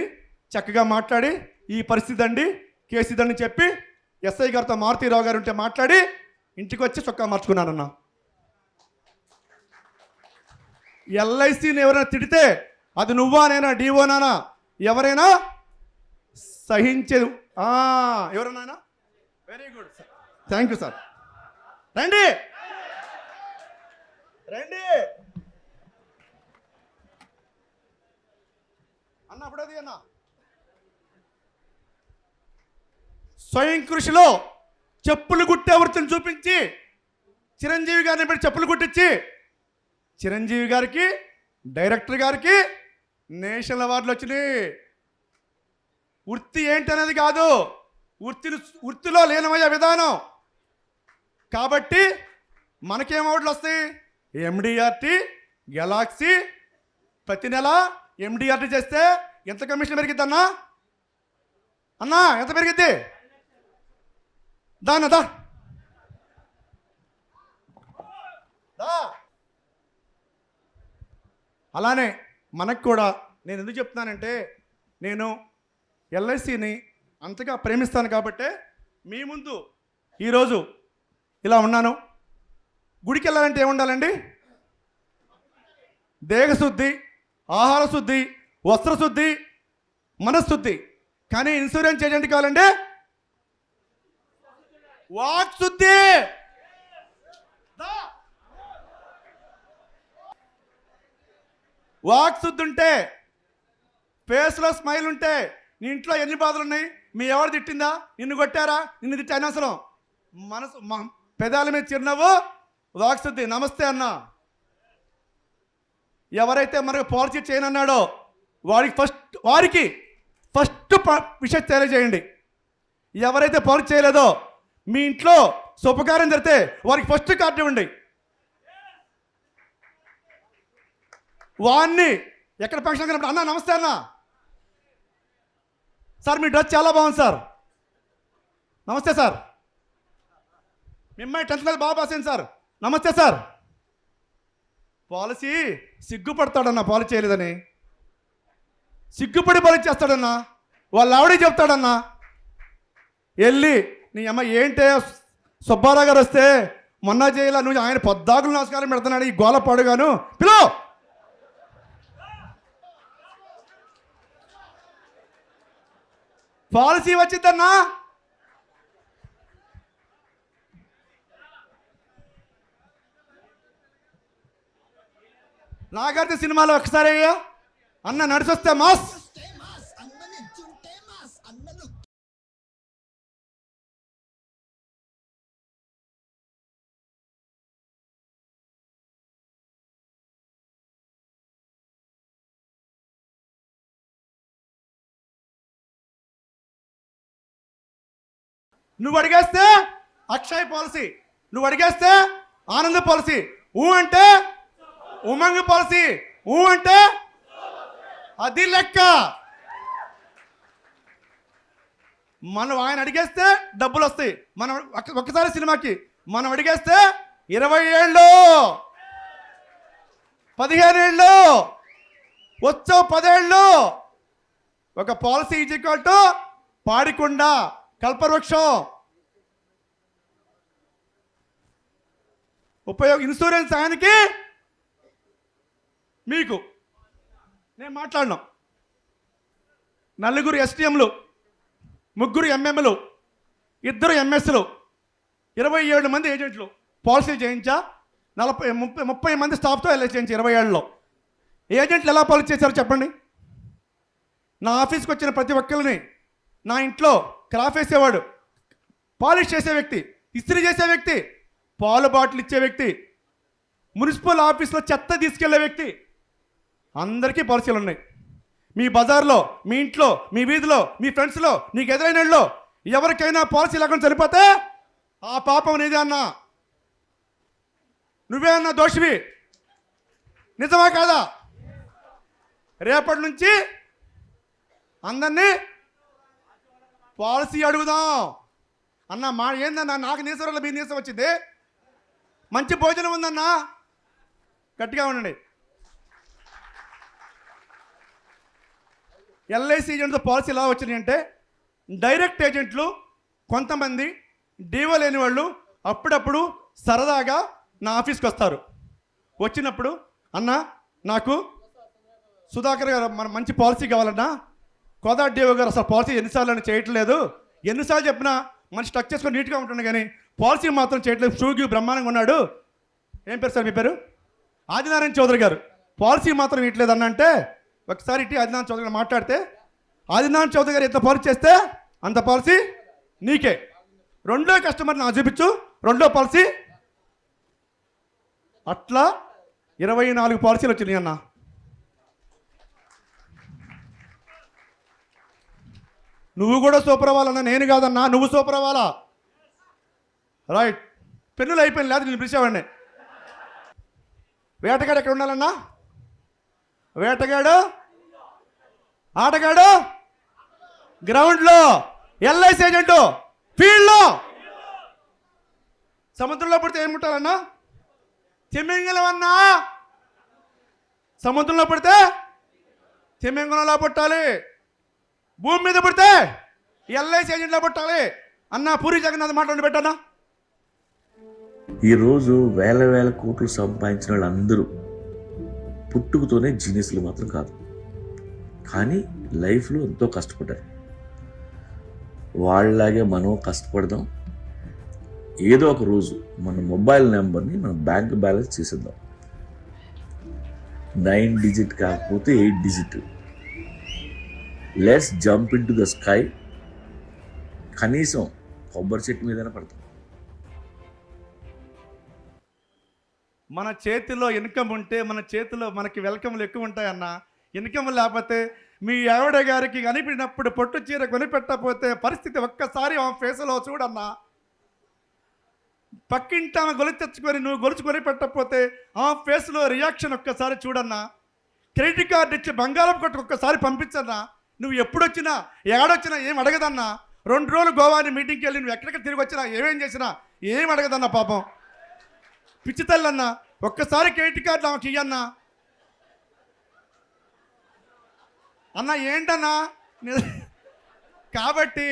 చక్కగా మాట్లాడి ఈ పరిస్థితి అండి, కేసు ఇదండి చెప్పి ఎస్ఐ గారితో మారుతీరావు గారు ఉంటే మాట్లాడి ఇంటికి వచ్చి చొక్కా మార్చుకున్నానన్నా. ఎల్ఐసిని ఎవరైనా తిడితే అది నువ్వా నేనా డిఓనానా ఎవరైనా సహించేది. ఎవరన్నా? Very good sir, thank you sir. రండి అన్న. అప్పుడది అన్న స్వయం కృషిలో చెప్పులు కుట్టే వృత్తిని చూపించి చిరంజీవి గారిని పెట్టి చెప్పులు కుట్టించి చిరంజీవి గారికి, డైరెక్టర్ గారికి నేషనల్ అవార్డులు వచ్చినాయి. వృత్తి ఏంటనేది కాదు, వృత్తిలో లీనమయ్యే విధానం. కాబట్టి మనకేం అవార్డులు వస్తాయి? MDRT, Galaxy. ప్రతి నెల ఎండిఆర్టీ చేస్తే ఎంత కమిషన్ పెరిగిద్ది అన్నా? ఎంత పెరిగిద్ది? దా అలానే మనకు కూడా నేను ఎందుకు చెప్తున్నానంటే, నేను ఎల్ఐసిని అంతగా ప్రేమిస్తాను కాబట్టే మీ ముందు ఈరోజు ఇలా ఉన్నాను. గుడికి వెళ్ళాలంటే ఏముండాలండి? దేహశుద్ధి, ఆహార శుద్ధి, వస్త్రశుద్ధి, మనశుద్ధి. కానీ ఇన్సూరెన్స్ ఏజెంట్ కావాలండి వాక్ శుద్ధి. వాక్ శుద్ధి ఉంటే, ఫేస్లో స్మైల్ ఉంటే, నీ ఇంట్లో ఎన్ని బాధలు ఉన్నాయి, మీ ఎవరు తిట్టిందా, నిన్ను కొట్టారా, నిన్ను తిట్టి అనవసరం, మనసు పెదాల మీద చిరునవ్వు, వాక్ శుద్ధి. నమస్తే అన్న. ఎవరైతే మనకు పాలసీ చేయనన్నాడో వారికి ఫస్ట్ విషయం తెలియజేయండి. ఎవరైతే పాలసీ చేయలేదో మీ ఇంట్లో శుభకార్యం జరిగితే వారికి ఫస్ట్ కార్డు ఇవ్వండి. వాడిని ఎక్కడ ఫంక్షన్ కనప్పుడు అన్న నమస్తే అన్న, సార్ మీ డ్రెస్ చాలా బాగుంది సార్, నమస్తే సార్, మీ అమ్మాయి 10th క్లాస్ బాగా పాస్ అయింది సార్, నమస్తే సార్. పాలసీ సిగ్గుపడతాడన్నా పాలసీ చేయలేదని, సిగ్గుపడి పాలసీ చేస్తాడన్నా, వాళ్ళ ఆవిడే చెప్తాడన్నా. వెళ్ళి నీ అమ్మ ఏంటే సుబ్బారావు గారు వస్తే మొన్న చేయాల, నువ్వు ఆయన పొద్దాకులు నమస్కారం పెడుతున్నాడు, ఈ గోల పాడుగాను పిలో. పాలసీ వచ్చిద్దన్నా. నాగార్జున సినిమాలో ఒకసారి అన్న నడిచొస్తే మాస్. నువ్వు అడిగేస్తే అక్షయ్ పాలసీ, నువ్వు అడిగేస్తే ఆనంద పాలసీ, ఊ అంటే ఉమంగ్ పాలసీ, ఊ అంటే అది లెక్క. మనం ఆయన అడిగేస్తే డబ్బులు వస్తాయి. మనం ఒక్కసారి సినిమాకి మనం అడిగేస్తే 20 ఏళ్ళు 15 ఏళ్ళు వచ్చో 10 ఏళ్ళు. ఒక policy is equal to పాడికొండ Kalpavriksham. Insurance ఆయనకి మీకు. నేను మాట్లాడినాం. 4 STMలు, 3 MMలు, 2 MSలు, 27 మంది ఏజెంట్లు పాలసీలు చేయించా. 30 మంది స్టాఫ్తో ఎల్ఐసి చేయించి 20 ఏళ్ళలో. ఏజెంట్లు ఎలా పాలసీ చేశారో చెప్పండి. నా ఆఫీస్కి వచ్చిన ప్రతి ఒక్కరిని నా ఇంట్లో క్రాఫ్ వేసేవాడు, పాలిష్ చేసే వ్యక్తి, ఇస్త్రీ చేసే వ్యక్తి, పాలు బాటిల్ ఇచ్చే వ్యక్తి, మున్సిపల్ ఆఫీస్లో చెత్త తీసుకెళ్లే వ్యక్తి, అందరికీ పాలసీలు ఉన్నాయి. మీ బజార్లో, మీ ఇంట్లో, మీ వీధిలో, మీ ఫ్రెండ్స్లో, నీకు ఎదురైన వాళ్ళలో ఎవరికైనా పాలసీ లేకుండా చనిపోతే ఆ పాపం నీదే అన్నా, నువ్వే అన్నా దోషివి. నిజమా కాదా? రేపటి నుంచి అందరినీ పాలసీ అడుగుదాం అన్న. మా ఏందన్నా నాకు నీసం వల్ల మీ నీసం వచ్చింది. మంచి భోజనం ఉందన్నా, గట్టిగా ఉండండి. ఎల్ఐసి ఏజెంట్తో పాలసీ ఎలా వచ్చినాయి అంటే, డైరెక్ట్ ఏజెంట్లు కొంతమంది డీవో లేని వాళ్ళు అప్పుడప్పుడు సరదాగా నా ఆఫీస్కి వస్తారు. వచ్చినప్పుడు అన్న నాకు సుధాకర్ గారు మన మంచి పాలసీ కావాలన్నా, కోదా డీవో గారు అసలు పాలసీ ఎన్నిసార్లు అని చేయట్లేదు, ఎన్నిసార్లు చెప్పినా మంచి స్ట్రక్ చేసుకొని నీట్గా ఉంటుంది కానీ పాలసీ మాత్రం చేయట్లేదు, షూగ్యూ బ్రహ్మాండంగా ఉన్నాడు. ఏం పేరు సార్ మీ పేరు? ఆదినారాయణ చౌదరి గారు. పాలసీ మాత్రం ఇట్లేదు అన్న అంటే ఒకసారి ఇటు ఆదినారాయణ చౌదరి గారు మాట్లాడితే, ఆదినారాయణ చౌదరి గారు ఎంత పాలసీ చేస్తే అంత పాలసీ నీకే. రెండో కస్టమర్ నాకు చూపించు, రెండో పాలసీ. అట్లా 24 పాలసీలు వచ్చినాయి అన్న. నువ్వు కూడా సూపర్ అవ్వాలన్నా, నేను కాదన్నా, నువ్వు సూపర్ అవ్వాలా. రైట్. పెన్నులు అయిపోయింది, లేదు నేను పిలిచేవాడిని. వేటగాడు ఎక్కడ ఉండాలన్నా? వేటగాడు ఆటగాడు గ్రౌండ్లో, ఎల్ఐసి ఏజెంటు ఫీల్డ్లో. సముద్రంలో పడితే ఏం పుట్టాలన్నా? తిమింగలం అన్నా. సముద్రంలో పడితే తిమింగలంలో పుట్టాలి. భూమి మీద పుడితే ఎల్ఐసి ఏజెంట్లో పుట్టాలి అన్న. పూరి జగన్నాథ్ మాట్లాడి పెట్టానా. ఈరోజు వేల కోట్లు సంపాదించిన వాళ్ళందరూ పుట్టుకతోనే జీనియస్లు మాత్రం కాదు, కానీ లైఫ్లో ఎంతో కష్టపడ్డారు. వాళ్ళలాగే మనం కష్టపడదాం. ఏదో ఒక రోజు మన మొబైల్ నెంబర్ని మన బ్యాంక్ బ్యాలెన్స్ చేసేద్దాం. 9 డిజిట్ కాకపోతే 8 digit. Let's jump in to the sky. కనీసం కొబ్బరి చెట్టు మీదనే పడతాం. మన చేతిలో ఇన్కమ్ ఉంటే మన చేతిలో మనకి వెల్కమ్లు ఎక్కువ ఉంటాయన్న. ఇన్కమ్ లేకపోతే మీ ఆవిడ గారికి కనిపినప్పుడు పొట్టు చీర కొనిపెట్టకపోతే పరిస్థితి ఒక్కసారి ఆ ఫేస్లో చూడన్నా. పక్కింటి ఆమె గొలుసు తెచ్చుకొని నువ్వు గొలుసు కొనిపెట్టకపోతే ఆ ఫేస్లో రియాక్షన్ ఒక్కసారి చూడన్నా. క్రెడిట్ కార్డు ఇచ్చి బంగారం కొట్టు ఒక్కసారి పంపించన్నా. నువ్వు ఎప్పుడొచ్చినా ఎక్కడొచ్చినా ఏం అడగదన్నా. 2 రోజులు గోవాని మీటింగ్కి వెళ్ళి నువ్వు ఎక్కడికి తిరిగి వచ్చినా ఏమేం చేసినా ఏం అడగదన్నా. పాపం పిచ్చి తల్లన్నా. ఒక్కసారి క్రెడిట్ కార్డు ఆమెకి ఇయ్యన్నా. అన్న ఏంటన్నా. కాబట్టి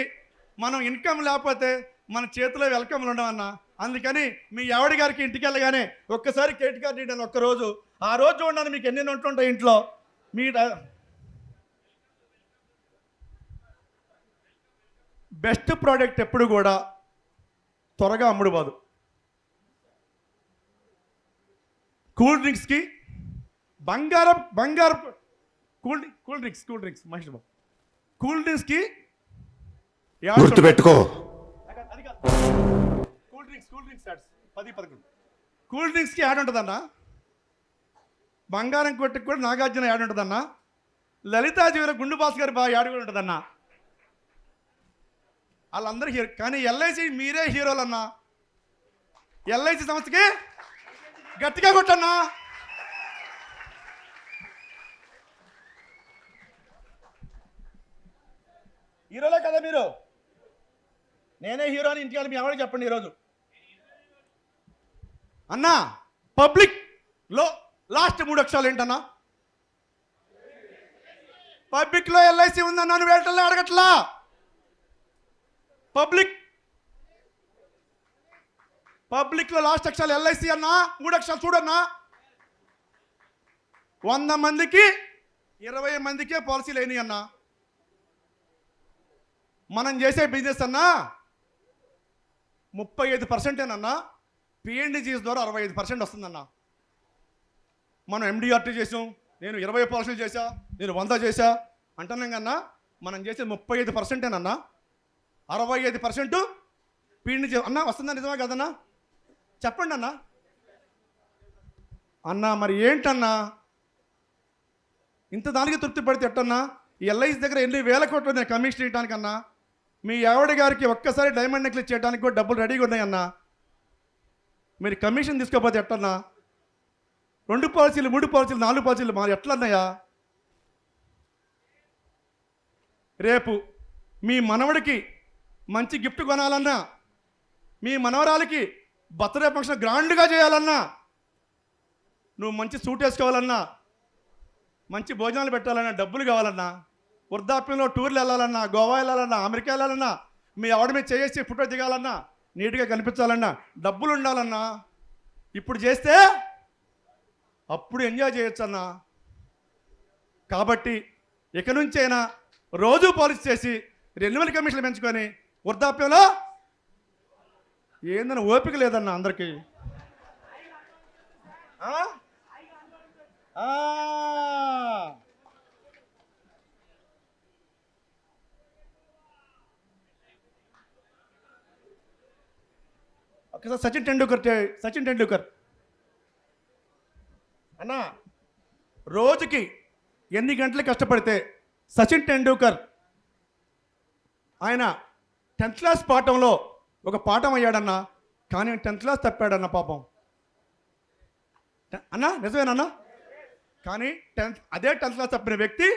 మనం ఇన్కమ్ లేకపోతే మన చేతిలో వెల్కమ్లు ఉండవన్నా. అందుకని మీ ఆవిడ గారికి ఇంటికి వెళ్ళగానే ఒక్కసారి క్రెడిట్ కార్డు ఇవ్వండి ఒక్కరోజు. ఆ రోజు చూడండి మీకు ఎన్ని ఉంటుంటాయి ఇంట్లో. మీ బెస్ట్ ప్రోడక్ట్ ఎప్పుడు కూడా త్వరగా అమ్ముడుపోదు. కూల్ డ్రింక్స్కి బంగారం cool drinks Mahesh Babu, cool డ్రింక్స్కి గుర్తుపెట్టుకో. కూల్ డ్రింక్స్ 10-11 కూల్ డ్రింక్స్కి యాడ్ ఉంటుందన్నా. బంగారం కొట్టుకు కూడా నాగార్జున యాడ్ ఉంటుందన్నా. లలితా జీవిలో గుండు బాస్ గారి బాగా యాడ్ కూడా ఉంటుందన్నా. వాళ్ళందరూ హీరో. కానీ ఎల్ఐసి మీరే హీరోలన్నా. ఎల్ఐసి సంస్థకి గట్టిగా కొట్టన్నా. హీరోలే కదా మీరు? నేనే హీరోని ఇంటికి మీ ఎవరికి చెప్పండి ఈరోజు. అన్నా పబ్లిక్లో లాస్ట్ 3 అక్షరాలు ఏంటన్నా? పబ్లిక్లో ఎల్ఐసి ఉందన్నా, నువ్వు వెళ్ళటంలో అడగట్లా. పబ్లిక్లో లాస్ట్ అక్షరాలు ఎల్ఐసి అన్నా, 3 అక్షరాలు చూడన్నా. 100 మందికి 20 మందికే పాలసీలు అయినాయి అన్నా. మనం చేసే బిజినెస్ అన్నా 35%ఏనన్నా. పిఎన్డిజీఎస్ ద్వారా 65% వస్తుందన్నా. మనం ఎండిఆర్టీ చేసాం, నేను 20 పాలసీలు చేశా, నేను 100 చేశా అంటున్నాం కన్నా. మనం చేసే 35%ఏనన్నా. 65% పిఎన్డిజీ అన్నా వస్తుందా? నిజమే కదన్నా? చెప్పండి అన్నా. అన్నా మరి ఏంటన్నా ఇంత దానికి తృప్తి పడితే ఎట్టన్నా? ఈ ఎల్ఐసి దగ్గర ఎన్ని వేల కోట్లు నేను కమిషన్ ఇవ్వడానికన్నా. మీ ఆవిడ గారికి ఒక్కసారి డైమండ్ నెక్లెస్ చేయడానికి కూడా డబ్బులు రెడీగా ఉన్నాయన్నా. మీరు కమిషన్ తీసుకోకపోతే ఎట్టన్నా? 2 పాలసీలు 3 పాలసీలు 4 పాలసీలు మరి ఎట్లన్నాయా? రేపు మీ మనవడికి మంచి గిఫ్ట్ కొనాలన్నా, మీ మనవరాలకి బర్త్డే ఫంక్షన్ గ్రాండ్గా చేయాలన్నా, నువ్వు మంచి సూట్ వేసుకోవాలన్నా, మంచి భోజనాలు పెట్టాలన్నా డబ్బులు కావాలన్నా, వృద్ధాప్యంలో టూర్లు వెళ్ళాలన్నా, గోవా వెళ్ళాలన్నా, అమెరికా వెళ్ళాలన్నా, మీ ఆవిడ మీద చేసి ఫోటో దిగాలన్నా, నీట్గా కనిపించాలన్నా డబ్బులు ఉండాలన్నా. ఇప్పుడు చేస్తే అప్పుడు ఎంజాయ్ చేయొచ్చు అన్నా. కాబట్టి ఇక నుంచైనా రోజు పాలసీ చేసి రెన్యువల్ కమిషన్లు పెంచుకొని వృద్ధాప్యంలో ఏందన్నా ఓపిక లేదన్నా అందరికీ. ఒకసారి సచిన్ టెండూల్కర్ అన్నా రోజుకి ఎన్ని గంటలు కష్టపడితే సచిన్ టెండూల్కర్ ఆయన 10th క్లాస్ పాఠంలో ఒక పాఠం అయ్యాడన్నా. కానీ 10th క్లాస్ తప్పాడన్న పాపం అన్నా. నిజమేనన్నా? కానీ అదే 10th క్లాస్ తప్పిన వ్యక్తి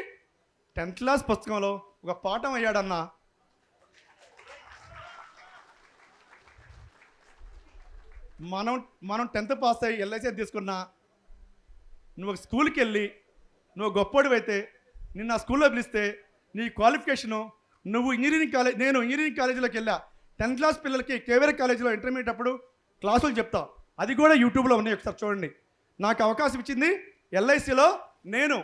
10th క్లాస్ పుస్తకంలో ఒక పాఠం అయ్యాడన్నా. మనం 10th పాస్ అయ్యి ఎల్ఐసి తీసుకున్నా, నువ్వు ఒక స్కూల్కి వెళ్ళి నువ్వు గొప్పోడివైతే నిన్న ఆ స్కూల్లో పిలిస్తే నీ క్వాలిఫికేషను, నువ్వు నేను ఇంజనీరింగ్ కాలేజీలోకి వెళ్ళా. 10th క్లాస్ పిల్లలకి కేవీఆర్ కాలేజీలో ఇంటర్మీడియట్ అప్పుడు క్లాసులు చెప్తా. అది కూడా యూట్యూబ్లో ఉన్నాయి, ఒకసారి చూడండి. నాకు అవకాశం ఇచ్చింది ఎల్ఐసిలో. నేను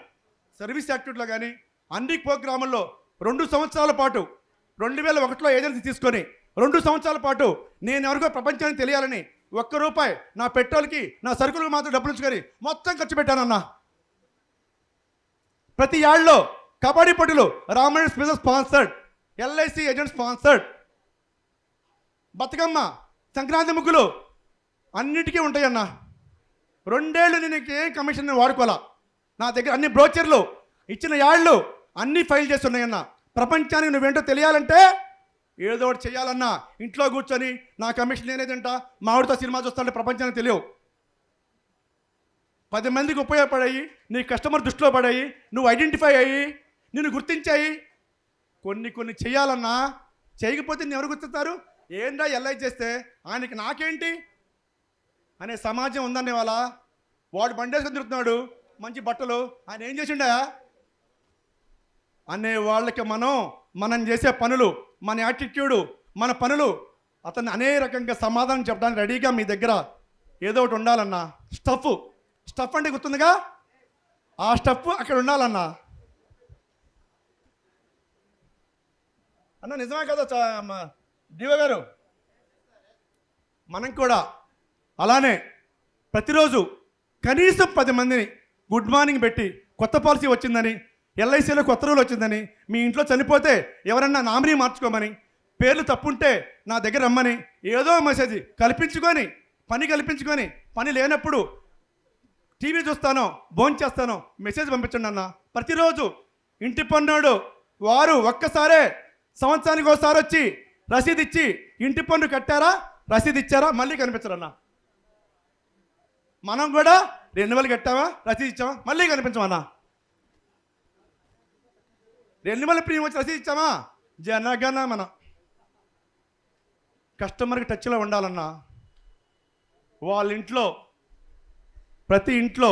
సర్వీస్ యాక్టివిటీలో కానీ అన్ని ప్రోగ్రాముల్లో 2 సంవత్సరాల పాటు 2001లో ఏజెన్సీ తీసుకొని 2 సంవత్సరాల పాటు నేను ఎవరికో ప్రపంచానికి తెలియాలని ₹1 నా పెట్రోల్కి నా సరుకులకు మాత్రం డబ్బులు ఉంచుకొని మొత్తం ఖర్చు పెట్టానన్నా. ప్రతి ఏళ్ళలో కబడ్డీ పోటీలు Ramayana special sponsored, LIC agent sponsored, Bathukamma, Sankranti ముగ్గులు అన్నిటికీ ఉంటాయన్నా. 2 ఏళ్ళు నేను ఏం కమిషన్ వాడుకోవాలా. నా దగ్గర అన్ని బ్రోచర్లు ఇచ్చిన యాళ్ళు అన్నీ ఫైల్ చేస్తున్నాయన్నా. ప్రపంచానికి నువ్వేంటో తెలియాలంటే ఏదో ఒకటి చేయాలన్నా. ఇంట్లో కూర్చొని నా కమిషన్ నేనేదంట మామిడితో సినిమా చూస్తానంటే ప్రపంచానికి తెలియవు. 10 మందికి ఉపయోగపడాయి, నీ కస్టమర్ దృష్టిలో పడాయి, నువ్వు ఐడెంటిఫై అయ్యి నిన్ను గుర్తించాయి. కొన్ని చేయాలన్నా. చేయకపోతే నేను ఎవరు గుర్తిస్తారు? ఏంటా ఎల్ఐ చేస్తే ఆయనకి నాకేంటి అనే సమాజం ఉందనే వాళ్ళ. వాడు బండేసుకొని తిరుగుతున్నాడు, మంచి బట్టలు, ఆయన ఏం చేసిండా అనే వాళ్ళకి మనం చేసే పనులు, మన యాటిట్యూడు, మన పనులు అతన్ని అనేక రకంగా సమాధానం చెప్పడానికి రెడీగా మీ దగ్గర ఏదో ఒకటి ఉండాలన్నా. స్టఫ్ అంటే గుర్తుందిగా, ఆ స్టఫ్ అక్కడ ఉండాలన్నా. అన్న నిజమే కదా డివో గారు? మనం కూడా అలానే ప్రతిరోజు కనీసం 10 మందిని గుడ్ మార్నింగ్ పెట్టి కొత్త పాలసీ వచ్చిందని, ఎల్ఐసిలో కొత్త రూల్ వచ్చిందని, మీ ఇంట్లో చనిపోతే ఎవరన్నా నామినీ మార్చుకోమని, పేర్లు తప్పుంటే నా దగ్గర రమ్మని ఏదో మెసేజ్ కల్పించుకొని పని లేనప్పుడు టీవీ చూస్తానో భోంచేస్తానో మెసేజ్ పంపించండి అన్న. ప్రతిరోజు ఇంటి పన్నుడు వారు ఒక్కసారే సంవత్సరానికి ఒకసారి వచ్చి రసీదు ఇచ్చి ఇంటి పన్ను కట్టారా, రసీదు ఇచ్చారా మళ్ళీ కనిపించరన్నా. మనం కూడా రెన్యువల్ కట్టామా, రసీదు ఇచ్చామా, మళ్ళీ కనిపించమన్నా. రెన్యువల్ ప్రీమియం వచ్చి రసీదు ఇచ్చామా, జనగణమన. కస్టమర్కి టచ్లో ఉండాలన్నా వాళ్ళ ఇంట్లో ప్రతి ఇంట్లో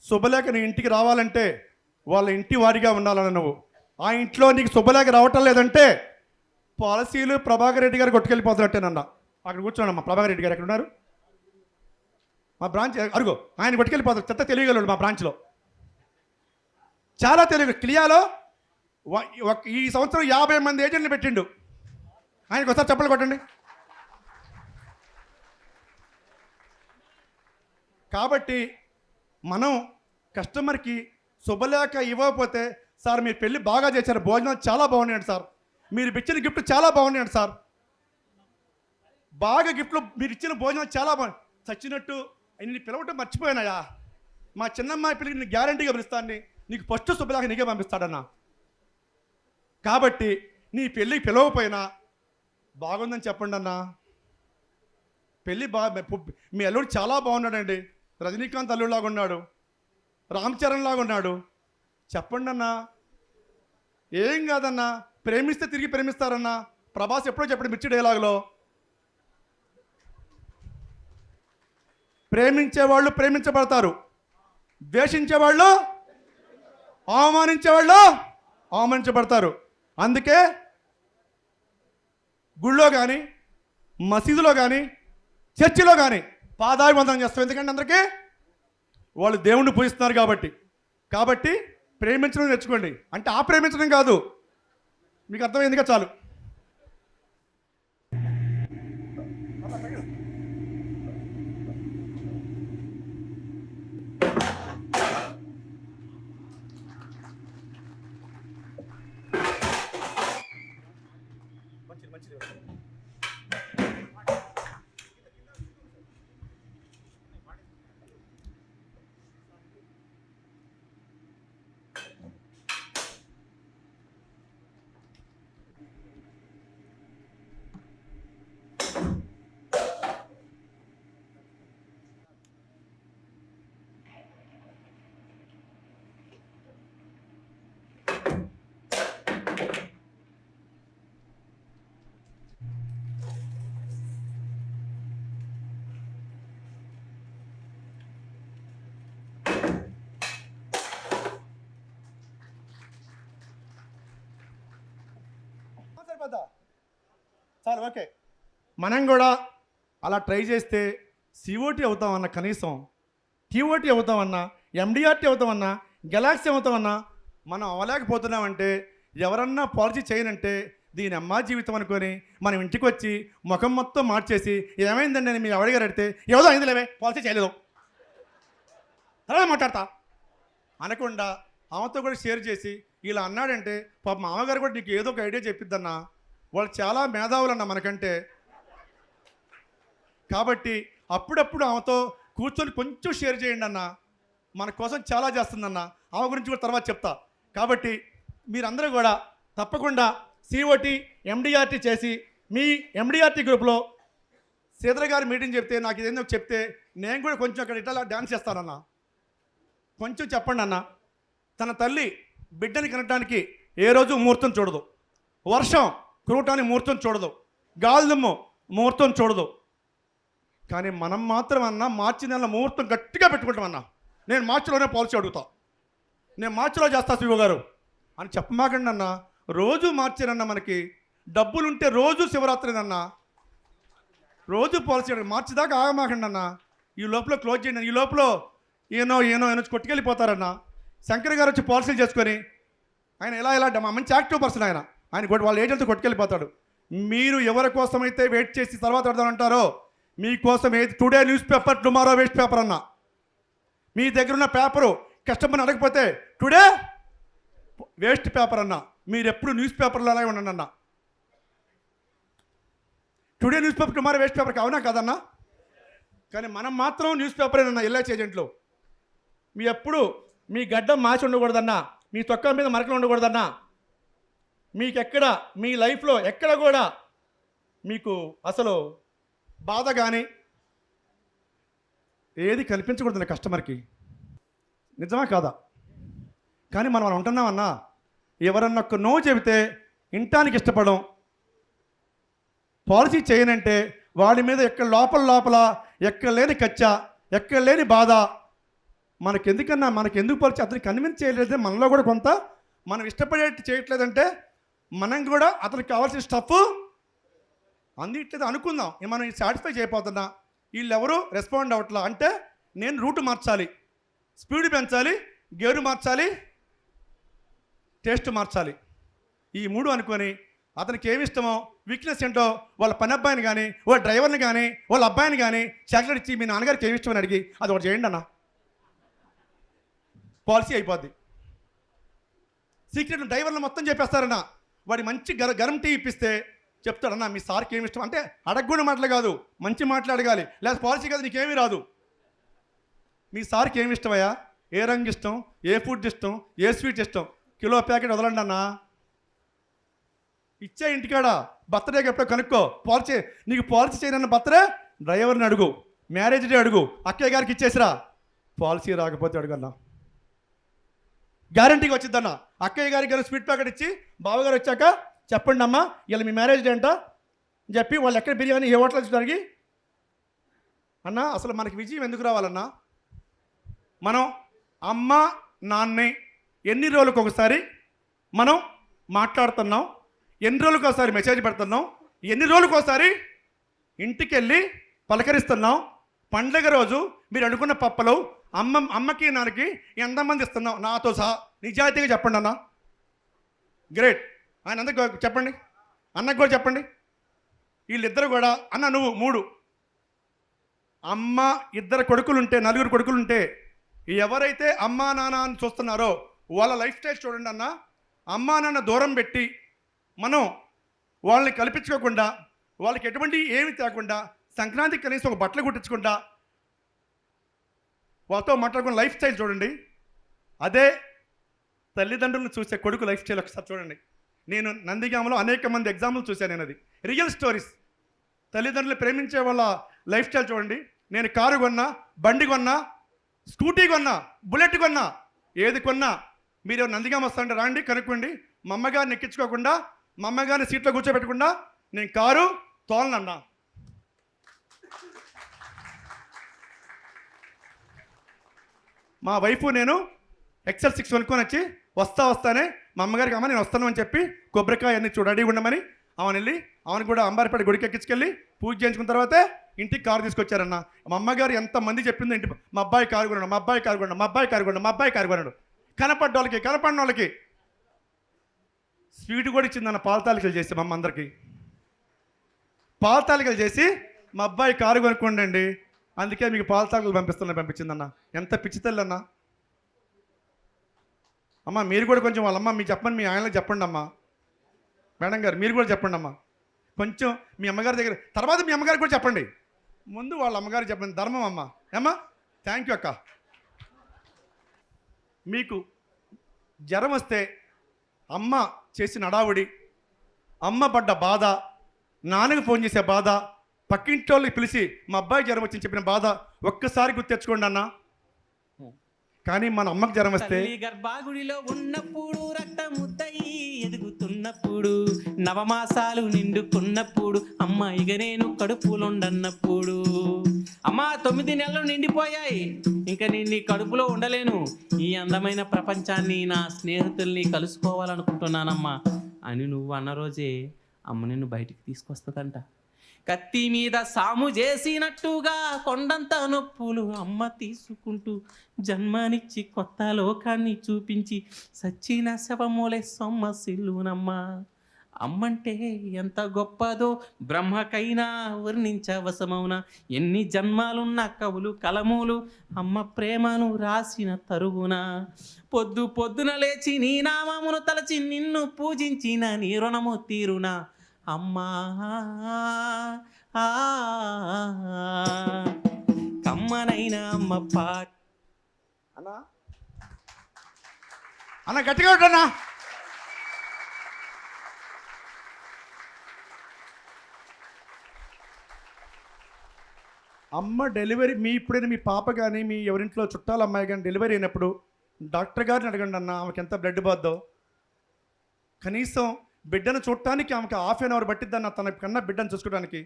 శుభలేఖ నీ ఇంటికి రావాలంటే వాళ్ళ ఇంటి వారిగా ఉండాలన్న నువ్వు. ఆ ఇంట్లో నీకు శుభలేఖ రావటం లేదంటే పాలసీలు ప్రభాకర్ రెడ్డి గారు కొట్టుకెళ్ళిపోతున్నట్టేనన్న. అక్కడ కూర్చోండి, మా ప్రభాకర్ రెడ్డి గారు ఎక్కడ ఉన్నారు? మా బ్రాంచ్ అరుగో, ఆయన కొట్టుకెళ్ళిపోతారు. చెత్త తెలియగలడు మా బ్రాంచ్లో, చాలా తెలియదు. క్లియాలో ఈ సంవత్సరం 50 మంది ఏజెంట్లు పెట్టిండు. ఆయనకు ఒకసారి చెప్పలు కొట్టండి. కాబట్టి మనం కస్టమర్కి శుభలేఖ ఇవ్వకపోతే, సార్ మీరు పెళ్ళి బాగా చేశారు, భోజనం చాలా బాగున్నాయండి సార్, మీరు ఇచ్చిన గిఫ్ట్ చాలా బాగున్నాయండి సార్, బాగా గిఫ్ట్లు మీరు ఇచ్చిన భోజనం చాలా బాగుంది, చచ్చినట్టు నేను పిలవటం మర్చిపోయానయా, మా చిన్నమ్మాయి పిల్లకి నేను గ్యారంటీగా పిలుస్తాను, నీకు ఫస్ట్ శుభలేఖ నీకే పంపిస్తాడన్నా. కాబట్టి నీ పెళ్ళికి పిలవకపోయినా బాగుందని చెప్పండి అన్నా. పెళ్ళి మీ అల్లుడు చాలా బాగున్నాడండి, రజనీకాంత్ అల్లుడులాగా ఉన్నాడు, రామ్ చరణ్ లాగా ఉన్నాడు, చెప్పండి అన్నా. ఏం కాదన్నా, ప్రేమిస్తే తిరిగి ప్రేమిస్తారన్నా. ప్రభాస్ ఎప్పుడో చెప్పాడు మిర్చి డైలాగులో, ప్రేమించేవాళ్ళు ప్రేమించబడతారు, ద్వేషించేవాళ్ళు అవమానించేవాళ్ళు అవమానించబడతారు. అందుకే గుళ్ళో కానీ మసీదులో కానీ చర్చిలో కానీ పాదాభివందనం చేస్తాం. ఎందుకంటే అందరికీ వాళ్ళు దేవుణ్ణి పూజిస్తున్నారు కాబట్టి ప్రేమించడం నేర్చుకోండి. అంటే ఆ ప్రేమించడం కాదు, మీకు అర్థమైందిగా చాలు. చాలు, ఓకే. మనం కూడా అలా ట్రై చేస్తే సిఓటీ అవుతామన్నా, కనీసం టీఓటీ అవుతామన్నా, ఎండిఆర్టీ అవుతామన్నా, గెలాక్సీ అవుతామన్నా, మనం అవ్వలేకపోతున్నామంటే ఎవరన్నా పాలసీ చేయనంటే దీని అమ్మా జీవితం అనుకొని మనం ఇంటికి వచ్చి ముఖం మొత్తం మార్చేసి ఏమైందండి అని మీరు ఎవరిగారు అడిగితే ఏదో అయింది లేవే పాలసీ చేయలేదు అలా మాట్లాడతా అనకుండా ఆమెతో కూడా షేర్ చేసి ఇలా అన్నాడంటే పాప మామగారు కూడా నీకు ఏదో ఒక ఐడియా చెప్పిద్దన్నా, వాళ్ళు చాలా మేధావులన్న మనకంటే. కాబట్టి అప్పుడప్పుడు ఆమెతో కూర్చొని కొంచెం షేర్ చేయండి అన్న, మన కోసం చాలా చేస్తుందన్న. ఆమె గురించి కూడా తర్వాత చెప్తా. కాబట్టి మీరందరూ కూడా తప్పకుండా సిఓటీ ఎండిఆర్టీ చేసి మీ ఎండిఆర్టీ గ్రూప్లో శ్రీధర్ గారి మీటింగ్ చెప్తే నాకు ఇదేందో చెప్తే నేను కూడా కొంచెం అక్కడ ఇట్లా డ్యాన్స్ చేస్తానన్నా. కొంచెం చెప్పండి అన్న. తన తల్లి బిడ్డని కనడానికి ఏ రోజు ముహూర్తం చూడదు, వర్షం కురవటానికి ముహూర్తం చూడదు, గాలిదుమ్ము ముహూర్తం చూడదు. కానీ మనం మాత్రం అన్నా మార్చి నెల ముహూర్తం గట్టిగా పెట్టుకుంటామన్నా. నేను మార్చిలోనే పాలసీ అడుగుతా, నేను మార్చిలో చేస్తా శివ గారు అని చెప్పమాకండి అన్న. రోజు మార్చినన్నా, మనకి డబ్బులుంటే రోజు శివరాత్రినన్నా, రోజు పాలసీ అడుగు. మార్చి దాకా ఆగమాకండి అన్న. ఈ లోపల క్లోజ్ చేయండి. ఈ లోపల ఏనో కొట్టుకెళ్ళిపోతారన్న. శంకర్ గారు వచ్చి పాలసీలు చేసుకొని ఆయన ఇలా మంచి యాక్టివ్ పర్సన్ ఆయన వాళ్ళ ఏజెంట్తో కొట్టుకెళ్ళిపోతాడు. మీరు ఎవరి కోసమైతే వెయిట్ చేసి తర్వాత అడదామంటారో మీకోసం ఏది today news paper tomorrow waste paper అన్న. మీ దగ్గర ఉన్న పేపరు కస్టమర్ని అడగకపోతే టుడే వేస్ట్ పేపర్ అన్న. మీరు ఎప్పుడు న్యూస్ పేపర్లో అలాగే ఉండండి అన్న. Today news paper tomorrow waste paper అవునా కదన్నా? కానీ మనం మాత్రం న్యూస్ పేపరేనన్నా. ఎల్ఐసి ఏజెంట్లు మీ ఎప్పుడు మీ గడ్డం మార్చి ఉండకూడదన్నా, మీ తొక్క మీద మరకలు ఉండకూడదన్నా. మీకు ఎక్కడ మీ లైఫ్లో ఎక్కడ కూడా మీకు అసలు బాధ కానీ ఏది కనిపించకూడదు కస్టమర్కి. నిజమా కాదా? కానీ మనం ఉంటున్నామన్నా, ఎవరన్నా ఒక నో చెబితే వినటానికి ఇష్టపడం. పాలసీ చేయనంటే వాడి మీద ఎక్కడ లోపల ఎక్కడ లేని కచ్చ, ఎక్కడ లేని బాధ. మనకెందుకన్నా మనకెందుకు పాలసీ అతనికి కన్విన్స్ చేయలేదంటే మనలో కూడా కొంత మనం ఇష్టపడేట్టు చేయట్లేదంటే మనం కూడా అతనికి కావాల్సిన స్టఫ్ అందిట్లేదు అనుకుందాం. మనం సాటిస్ఫై చేయకపోతున్నా, వీళ్ళెవరూ రెస్పాండ్ అవ్వట్లా అంటే నేను రూట్ మార్చాలి, స్పీడ్ పెంచాలి, గేరు మార్చాలి, టేస్ట్ మార్చాలి. ఈ 3 అనుకొని అతనికి ఏమి ఇష్టమో, వీక్నెస్ ఏంటో వాళ్ళ పని అబ్బాయిని కానీ వాళ్ళ డ్రైవర్ని కానీ వాళ్ళ అబ్బాయిని కానీ చాక్లెట్ ఇచ్చి మీ నాన్నగారికి ఏమి ఇష్టమని అడిగి అది ఒకటి చేయండి అన్న, పాలసీ అయిపోద్ది. సీక్రెట్ డ్రైవర్లు మొత్తం చెప్పేస్తారన్న. వాడి మంచి గరం టీ ఇప్పిస్తే చెప్తాడన్నా మీ సార్కి ఏమి ఇష్టం అంటే అడగకుండా మాటలు కాదు, మంచి మాటలు అడగాలి. లేదా పాలసీ కాదు నీకేమీ రాదు. మీ సార్కి ఏమి ఇష్టమయ్యా, ఏ రంగు ఇష్టం, ఏ ఫుడ్ ఇష్టం, ఏ స్వీట్ ఇష్టం, కిలో ప్యాకెట్ వదలండి అన్న. ఇచ్చే ఇంటికాడ బర్త్డేకి ఎప్పుడో కనుక్కో. పాలసీ నీకు పాలసీ చేయనన్న బర్త్డే డ్రైవర్ని అడుగు, మ్యారేజ్ డే అడుగు, అక్కయ్య గారికి ఇచ్చేసిరా. పాలసీ రాకపోతే అడుగన్నా, గ్యారంటీగా వచ్చిద్దన్న. అక్కయ్య గారికి గారు స్వీట్ ప్యాకెట్ ఇచ్చి బావగారు వచ్చాక చెప్పండి అమ్మా ఇలా మీ మ్యారేజ్ డే అంట చెప్పి వాళ్ళు ఎక్కడ బిర్యానీ ఏ హోటల్ వచ్చి అన్న. అసలు మనకి విజయం ఎందుకు రావాలన్నా? మనం అమ్మ నాన్నే ఎన్ని రోజులకు ఒకసారి మనం మాట్లాడుతున్నాం, ఎన్ని రోజులకు ఒకసారి మెసేజ్ పెడుతున్నాం, ఎన్ని రోజులకు ఒకసారి ఇంటికి వెళ్ళి పలకరిస్తున్నాం. పండగ రోజు మీరు అనుకున్న పప్పలు అమ్మకి నాన్నకి ఎంతమంది ఇస్తున్నాం నాతో సహా నిజాయితీగా చెప్పండి అన్న. గ్రేట్. ఆయన అందరికి చెప్పండి, అన్నకు కూడా చెప్పండి. వీళ్ళిద్దరు కూడా అన్న నువ్వు 3 అమ్మ 2 కొడుకులుంటే 4 కొడుకులుంటే ఎవరైతే అమ్మా నాన్న అని చూస్తున్నారో వాళ్ళ లైఫ్ స్టైల్ చూడండి అన్న. అమ్మా నాన్న దూరం పెట్టి మనం వాళ్ళని కల్పించుకోకుండా వాళ్ళకి ఎటువంటి ఏమి తేకుండా సంక్రాంతికి కనీసం ఒక బట్టలు కుట్టించకుండా వాళ్ళతో మాట్లాడుకున్న లైఫ్ స్టైల్ చూడండి. అదే తల్లిదండ్రులను చూసే కొడుకు లైఫ్ స్టైల్ ఒకసారి చూడండి. నేను నందిగామలో అనేక మంది ఎగ్జాంపుల్ చూశాను. నేను అది రియల్ స్టోరీస్. తల్లిదండ్రులు ప్రేమించే వాళ్ళ లైఫ్ స్టైల్ చూడండి. నేను కారు కొన్నా, బండి కొన్నా, స్కూటీ కొన్నా, బుల్లెట్ కొన్నా, ఏది కొన్నా మీరు నందిగామ వస్తారంటే రాండి కనుక్కోండి. మా అమ్మగారిని ఎక్కించుకోకుండా, మా అమ్మగారిని సీట్లో కూర్చోబెట్టకుండా నేను కారు తోలనన్నా. మా వైఫ్ నేను ఎక్సెల్ 6 కొనుక్కొని వచ్చి వస్తానే మా అమ్మగారికి అమ్మ నేను వస్తాను అని చెప్పి కొబ్బరికాయ అన్ని రెడీ ఉండమని ఆమెను వెళ్ళి ఆమెను కూడా అంబారిపేట గుడికి ఎక్కించుకెళ్ళి పూజ చేయించుకున్న తర్వాతే ఇంటికి కారు తీసుకొచ్చారన్న. మా అమ్మగారు ఎంతమంది చెప్పిందో ఇంటి మా అబ్బాయి కారు కొన్నాడు, మా అబ్బాయి కారు కొన్నాడు, మా అబ్బాయి కారు కొన్నాడు, మా అబ్బాయి కారు కొన్నాడు. కనపడ్డ వాళ్ళకి కనపడిన వాళ్ళకి స్వీట్ కూడా ఇచ్చిందన్న. పాల తాలికలు చేసి మా అమ్మ అందరికీ పాల తాలికలు చేసి మా అబ్బాయి కారు కొనుక్కోండి, అందుకే మీకు పాల తాలికలు పంపించిందన్న. ఎంత పిచ్చి తల్లి అన్న. అమ్మ మీరు కూడా కొంచెం వాళ్ళమ్మ మీకు చెప్పండి, మీ ఆయనలకు చెప్పండి అమ్మా. మేడం గారు మీరు కూడా చెప్పండి అమ్మా. కొంచెం మీ అమ్మగారి దగ్గర తర్వాత మీ అమ్మగారికి కూడా చెప్పండి. ముందు వాళ్ళ అమ్మగారికి చెప్పండి. ధర్మం అమ్మ. ఏమ్మా థ్యాంక్ యూ అక్క. మీకు జ్వరం వస్తే అమ్మ చేసిన అడావుడి, అమ్మ పడ్డ బాధ, నాన్నకు ఫోన్ చేసే బాధ, పక్కింటి వాళ్ళకి పిలిచి మా అబ్బాయి జ్వరం వచ్చింది చెప్పిన బాధ ఒక్కసారి గుర్తు తెచ్చుకోండి అన్న. కానీ మన అమ్మకి జ్వరం వస్తే గర్భాగుడిలో ఉన్నప్పుడు రక్తం ముద్దయి ఎదుగుతున్నప్పుడు నవమాసాలు నిండుకున్నప్పుడు అమ్మ ఇక నేను కడుపులోండన్నప్పుడు అమ్మ 9 నెలలు నిండిపోయాయి, ఇంకా నేను నీ కడుపులో ఉండలేను, ఈ అందమైన ప్రపంచాన్ని నా స్నేహితుల్ని కలుసుకోవాలనుకుంటున్నానమ్మా అని నువ్వు అన్న రోజే అమ్మ నిన్ను బయటికి తీసుకొస్తుందంట. కత్తి మీద సాము చేసినట్టుగా కొండంత నొప్పులు అమ్మ తీసుకుంటూ జన్మనిచ్చి కొత్త లోకాన్ని చూపించి సచ్చిన శవమూలే సొమ్మసిల్లునమ్మా. అమ్మంటే ఎంత గొప్పదో బ్రహ్మకైనా వర్ణించవసమౌనా. ఎన్ని జన్మాలున్న కవులు కలములు అమ్మ ప్రేమను రాసిన తరుగున. పొద్దున లేచి నీ నామమును తలచి నిన్ను పూజించిన నీ రుణము తీరునా అమ్మా. కమ్మనైనా అమ్మ పాట అన్న గట్టిగా ఉంటానా. అమ్మ డెలివరీ ఇప్పుడైనా మీ పాప కానీ మీ ఎవరింట్లో చుట్టాల అమ్మాయి కానీ డెలివరీ అయినప్పుడు డాక్టర్ గారిని అడగండి అన్న ఆమెకి ఎంత బ్లడ్ పోద్దో. కనీసం బిడ్డను చూడటానికి ఆమెకు హాఫ్ అన్ అవర్ పట్టిద్దన్న తన కన్నా బిడ్డను చూసుకోవడానికి.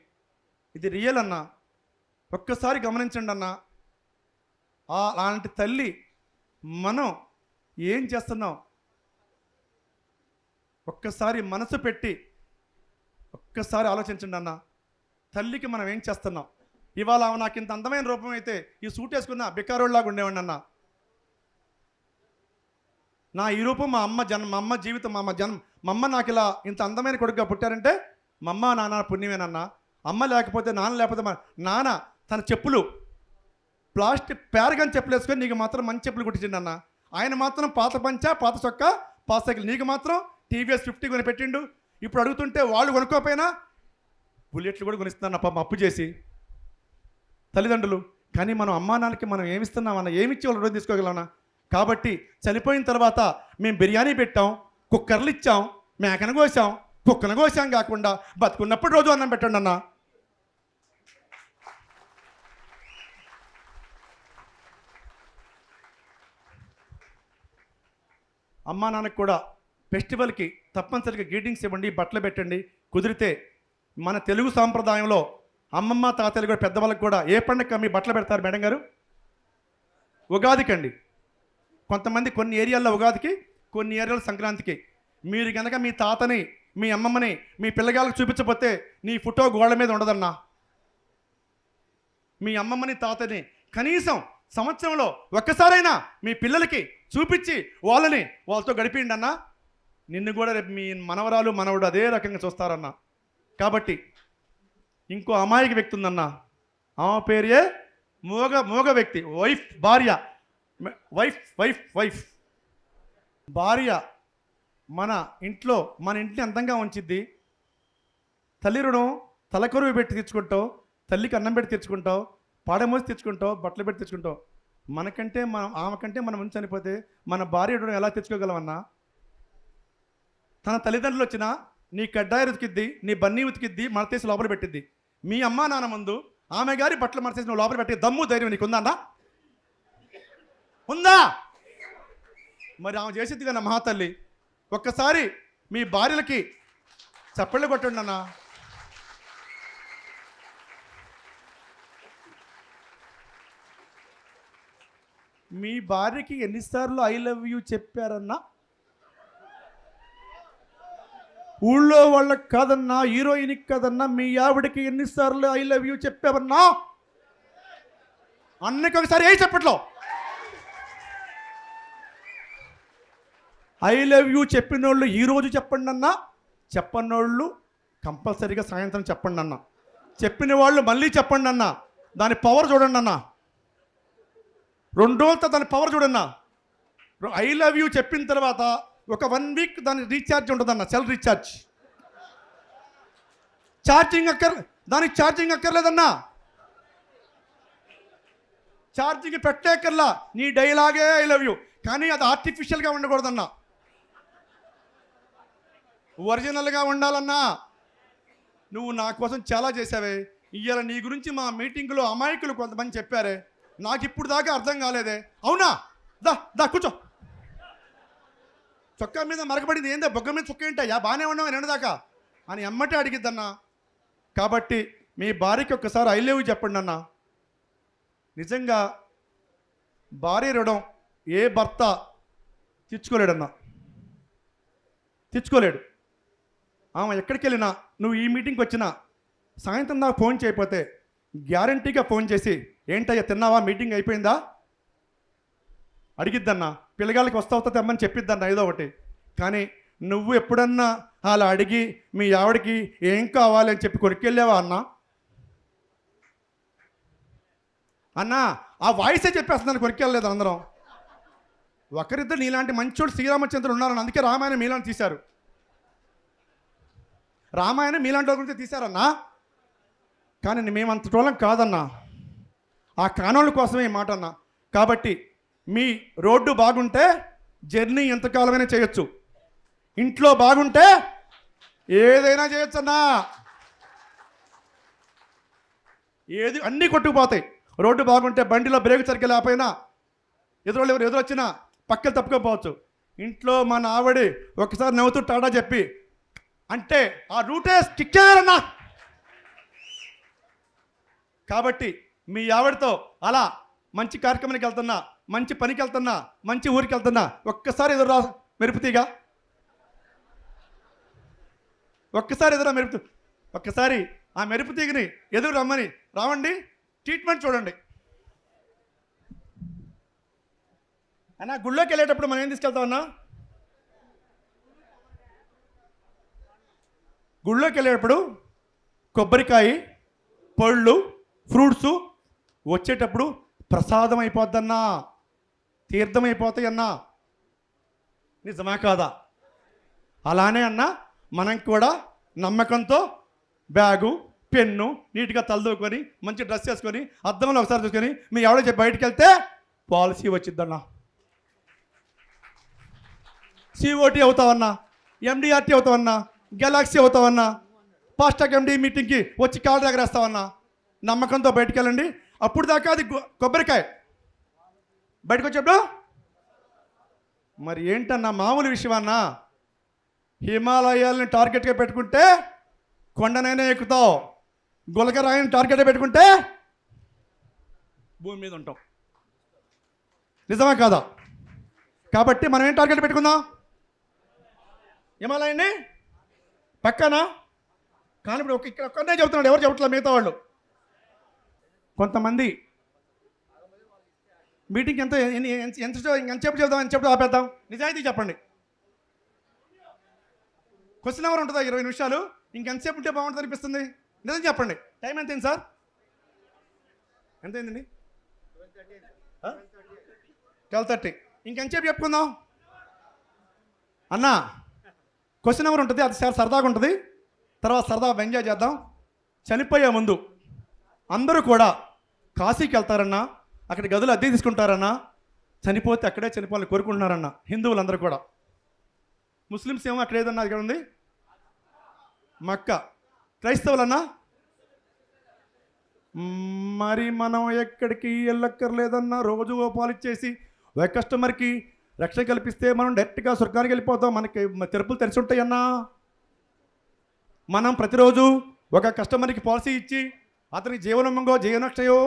ఇది రియల్ అన్న. ఒక్కసారి గమనించండి అన్న. అలాంటి తల్లి మనం ఏం చేస్తున్నాం ఒక్కసారి మనసు పెట్టి ఒక్కసారి ఆలోచించండి అన్న. తల్లికి మనం ఏం చేస్తున్నాం? ఇవాళ నాకు ఇంత అందమైన రూపం అయితే ఈ సూట్ వేసుకున్న బికారోళ్ళలాగా ఉండేవాడిని అన్న. నా ఈ రూపం మా అమ్మ జీవితం, మా అమ్మ నాకు ఇలా ఇంత అందమైన కొడుకుగా పుట్టారంటే మా అమ్మ నాన్న పుణ్యమేనన్నా. అమ్మ లేకపోతే నాన్న లేకపోతే మా నాన్న తన చెప్పులు ప్లాస్టిక్ ప్యారగాన్ చెప్పులు వేసుకొని నీకు మాత్రం మంచి చెప్పులు కుట్టించిండు అన్న. ఆయన మాత్రం పాత పంచ, పాత చొక్క, పాత సైకిల్. నీకు మాత్రం టీవీఎస్ 50 కొని పెట్టిండు. ఇప్పుడు అడుగుతుంటే వాళ్ళు కొనుక్కోపోయినా బుల్లెట్లు కూడా కొనిస్తున్నాను పాపం అప్పు చేసి తల్లిదండ్రులు. కానీ మనం అమ్మా నాన్నకి మనం ఏమిస్తున్నామన్నా, ఏమిచ్చి వాళ్ళు రోజు తీసుకోగలమన్నా? కాబట్టి చనిపోయిన తర్వాత మేము బిర్యానీ పెట్టాం, కుక్కర్లు ఇచ్చాం, మేకను కోసాం, కుక్కను కోసాం కాకుండా బతుకున్నప్పుడు రోజు అన్నం పెట్టండి అన్న. అమ్మా నాన్నకు కూడా ఫెస్టివల్కి తప్పనిసరిగా గ్రీటింగ్స్ ఇవ్వండి, బట్టలు పెట్టండి. కుదిరితే మన తెలుగు సాంప్రదాయంలో అమ్మమ్మ తాతయ్యలు కూడా పెద్దవాళ్ళకి కూడా ఏ పండుగ మీ బట్టలు పెడతారు మేడం గారు? ఉగాదికి అండి. కొంతమంది కొన్ని ఏరియాల్లో ఉగాదికి, కొన్ని ఏరియాలో సంక్రాంతికి. మీరు కనుక మీ తాతని, మీ అమ్మమ్మని మీ పిల్లగాళ్ళకి చూపించకపోతే నీ ఫోటో గోడ మీద ఉండదన్నా. మీ అమ్మమ్మని తాతని కనీసం సంవత్సరంలో ఒక్కసారైనా మీ పిల్లలకి చూపించి వాళ్ళతో గడిపిండి అన్న. నిన్ను కూడా రేపు మీ మనవరాలు మనవడు అదే రకంగా చూస్తారన్న. కాబట్టి ఇంకో అమాయక వ్యక్తి ఉందన్న. ఆమె పేరే మోగ వ్యక్తి, భార్య. భార్య మన ఇంటిని అందంగా ఉంచిద్ది. తల్లి రుణం తలకొరువు పెట్టి తెచ్చుకుంటావు, తల్లికి అన్నం పెట్టి తెచ్చుకుంటావు, పాడమోసి తెచ్చుకుంటావు, బట్టలు పెట్టి తెచ్చుకుంటావు. ఆమె కంటే మనం ముందు చనిపోతే మన భార్య రుణం ఎలా తెచ్చుకోగలమన్నా? తన తల్లిదండ్రులు వచ్చినా నీ కడ్డాయి ఉతికిద్ది, నీ బన్నీ ఉతికిద్ది, మడతేసి లోపల పెట్టిద్ది. మీ అమ్మా నాన్న ముందు ఆమె గారి బట్టలు మడతేసి నువ్వు లోపల పెట్టి దమ్ము ధైర్యం నీకు ఉందా? ఉందా? మరి ఆమె చేసిద్ది కన్నా మహాతల్లి. ఒక్కసారి మీ భార్యలకి చప్పళ్ళు కొట్టండి అన్న. మీ భార్యకి ఎన్నిసార్లు ఐ లవ్ యూ చెప్పారన్నా? ఊళ్ళో వాళ్ళకి కాదన్నా, హీరోయిన్కి కాదన్నా, మీ ఆవిడకి ఎన్నిసార్లు ఐ లవ్ యూ చెప్పావన్నా? అన్నకి ఒకసారి ఏ చెప్పట్లో ఐ లవ్ యూ చెప్పిన వాళ్ళు ఈరోజు చెప్పండి అన్నా, చెప్పన్నోళ్ళు కంపల్సరీగా సాయంత్రం చెప్పండి అన్న, చెప్పిన వాళ్ళు మళ్ళీ చెప్పండి అన్న. దాని పవర్ చూడండి అన్న. 2 రోజులతో దాని పవర్ చూడన్నా. ఐ లవ్ యూ చెప్పిన తర్వాత ఒక 1 వీక్ దాని రీఛార్జ్ ఉంటుందన్న, సెల్ రీఛార్జ్. దానికి ఛార్జింగ్ అక్కర్లేదన్నా. ఛార్జింగ్ పెట్టేకల్లా నీ డైలాగే ఐ లవ్ యూ. కానీ అది ఆర్టిఫిషియల్గా ఉండకూడదన్నా, ఒరిజినల్గా ఉండాలన్నా. నువ్వు నా కోసం చాలా చేసావే. ఇవాళ నీ గురించి మా మీటింగ్లో అమాయకులు కొంతమంది చెప్పారే, నాకు ఇప్పుడు దాకా అర్థం కాలేదే. అవునా? దా కూర్చో. చొక్కా మీద మరకబడింది ఏందో, బొగ్గ మీద చొక్క ఏంటయ్యా, బాగానే ఉన్నావు నిన్నదాకా అని ఎమ్మటే అడిగిద్దన్నా. కాబట్టి మీ భార్యకి ఒక్కసారి ఐ లవ్ యూ చెప్పండి అన్న. నిజంగా భార్య రుణం ఏ భర్త తీర్చుకోలేడన్నా, తీర్చుకోలేడు. ఆమె ఎక్కడికి వెళ్ళినా, నువ్వు ఈ మీటింగ్కి వచ్చినా సాయంత్రం నాకు ఫోన్ చేయకపోతే గ్యారంటీగా ఫోన్ చేసి ఏంటయ్యా తిన్నావా, మీటింగ్ అయిపోయిందా అడిగిద్దన్నా. పిల్లగాళ్ళకి వస్తా తెమ్మని చెప్పిద్దన్నా ఏదో ఒకటి. కానీ నువ్వు ఎప్పుడన్నా అలా అడిగి మీ ఆవిడకి ఏం కావాలి అని చెప్పి కొనుక్కెళ్ళావా అన్నా? అన్నా ఆ వాయిసే చెప్పేస్తున్నాను, కొనుక్కెళ్ళలేదు అందరం. ఒకరిద్దరు నీలాంటి మంచోడు శ్రీరామచంద్రుడు ఉన్నారని అందుకే రామాయణం మీలాంటి తీశారు. రామాయణం మీలాంటి గురించి తీశారన్నా. కానీ మేమంత టోలం కాదన్నా. ఆ కానోళ్ళ కోసమే ఈ మాట అన్నా. కాబట్టి మీ రోడ్డు బాగుంటే జర్నీ ఎంతకాలమైనా చేయొచ్చు, ఇంట్లో బాగుంటే ఏదైనా చేయొచ్చు అన్నా. అన్నీ కొట్టుకుపోతాయి. రోడ్డు బాగుంటే బండిలో బ్రేక్ సరిగ్గా లేకపోయినా ఎదురొచ్చినా పక్కన తప్పుకోపోవచ్చు. ఇంట్లో మన ఆవిడ ఒకసారి నవ్వుతూ టాటా చెప్పి అంటే ఆ రూటే స్టిక్ చేయాలన్నా. కాబట్టి మీ ఆవిడతో అలా మంచి కార్యక్రమానికి వెళ్తున్నా, మంచి పనికి వెళ్తున్నా, మంచి ఊరికి వెళ్తున్నా, ఒక్కసారి ఎదురు రా మెరుపుతీగా, ఒక్కసారి ఎదురా మెరుపు, ఒక్కసారి ఆ మెరుపు తీగని ఎదురు రమ్మని రావండి. ట్రీట్మెంట్ చూడండి అన్న. గుళ్ళోకి వెళ్ళేటప్పుడు మనం ఏం తీసుకెళ్తామన్నా? గుళ్ళోకి వెళ్ళేటప్పుడు కొబ్బరికాయ, పళ్ళు, ఫ్రూట్సు, వచ్చేటప్పుడు ప్రసాదం అయిపోద్దన్నా, తీర్థం అయిపోతాయన్నా. నిజమా కాదా? అలానే అన్నా మనం కూడా నమ్మకంతో బ్యాగు, పెన్ను నీట్గా తలదూకొని మంచి డ్రెస్ వేసుకొని అద్దంలో ఒకసారి చూసుకొని మీ ఎవడో చెప్పి బయటికి వెళ్తే పాలసీ వచ్చిద్దన్నా. సిఓటీ అవుతావన్నా, ఎండిఆర్టీ అవుతావన్నా, గెలాక్సీ అవుతావన్నా, ఫాస్టాగ్ ఎండి మీటింగ్కి వచ్చి కాళ్ళ దగ్గర వేస్తావన్నా. నమ్మకంతో బయటికి వెళ్ళండి. అప్పుడు దాకా అది కొబ్బరికాయ బయటకు వచ్చేప్పుడు మరి ఏంటన్నా మామూలు విషయం అన్నా? హిమాలయాలని టార్గెట్గా పెట్టుకుంటే కొండనైనా ఎక్కుతావు, గులకరాయిని టార్గెట్గా పెట్టుకుంటే భూమి మీద ఉంటాం. నిజమా కాదా? కాబట్టి మనం ఏం టార్గెట్ పెట్టుకుందాం? హిమాలయాన్ని పక్కనా కానీ ఇప్పుడు ఇక్కడ ఒక్కనే చెబుతున్నాడు, ఎవరు చెప్పట్లేదు మిగతా వాళ్ళు. కొంతమంది మీటింగ్ ఎంతసేపు చెబుదాం, ఎంతసేపు ఆపేద్దాం? నిజాయితీ చెప్పండి. క్వశ్చన్ అవర్ ఉంటుందా 20 నిమిషాలు? ఇంకెంతసేపు ఉంటే బాగుంటుంది అనిపిస్తుంది? నిజం చెప్పండి. టైం ఎంతైంది సార్? ఎంతైందండి? 12:30. ఇంకెంతసేపు చెప్పుకుందాం అన్నా. క్వశ్చన్ అవర్ ఉంటుంది, అది సార్ సరదాగా ఉంటుంది. తర్వాత సరదాగా ఎంజాయ్ చేద్దాం. చనిపోయే ముందు అందరూ కూడా కాశీకి వెళ్తారన్నా, అక్కడ గదులు అద్దె తీసుకుంటారన్నా, చనిపోతే అక్కడే చనిపోవాలని కోరుకుంటున్నారన్నా హిందువులందరూ కూడా. ముస్లిమ్స్ ఏమో అక్కడ ఏదన్నా ఇక్కడ ఉంది మక్క, క్రైస్తవులన్నా మరి మనం ఎక్కడికి వెళ్ళక్కర్లేదన్నా. రోజు ఓ పాలిచ్చేసి ఒక కస్టమర్కి రక్షణ కల్పిస్తే మనం డైరెక్ట్గా స్వర్గానికి వెళ్ళిపోతాం. మనకి తెరుపులు తెరిచి ఉంటాయన్నా. మనం ప్రతిరోజు ఒక కస్టమర్కి పాలసీ ఇచ్చి అతనికి జీవనోమంగో జీవనక్షయో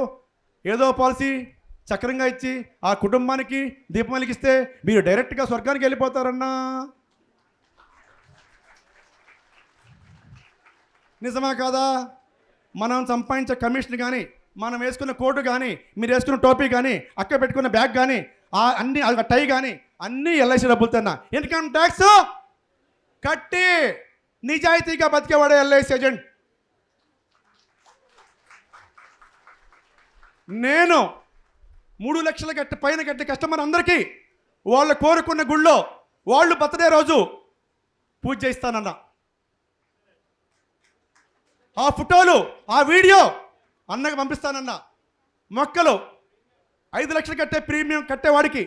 ఏదో పాలసీ చక్రంగా ఇచ్చి ఆ కుటుంబానికి దీపం వెలిగిస్తే మీరు డైరెక్ట్గా స్వర్గానికి వెళ్ళిపోతారన్నా. నిజమా కాదా? మనం సంపాదించే కమిషన్ కానీ, మనం వేసుకున్న కోటు కానీ, మీరు వేసుకున్న టోపీ కానీ, అక్క పెట్టుకున్న బ్యాగ్ కానీ, అన్ని టై కానీ అన్నీ ఎల్ఐసి డబ్బులుతున్నా. ఇన్కమ్ ట్యాక్స్ కట్టి నిజాయితీగా బతికేవాడే ఎల్ఐసి ఏజెంట్. నేను 3 లక్షల పైన కట్టే కస్టమర్ అందరికీ వాళ్ళు కోరుకున్న గుళ్ళో వాళ్ళు బర్త్డే రోజు పూజ చేయిస్తానన్నా. ఆ ఫోటోలు, ఆ వీడియో అన్నకు పంపిస్తానన్నా. మొక్కలు 5 లక్షలు కట్టే ప్రీమియం కట్టేవాడికి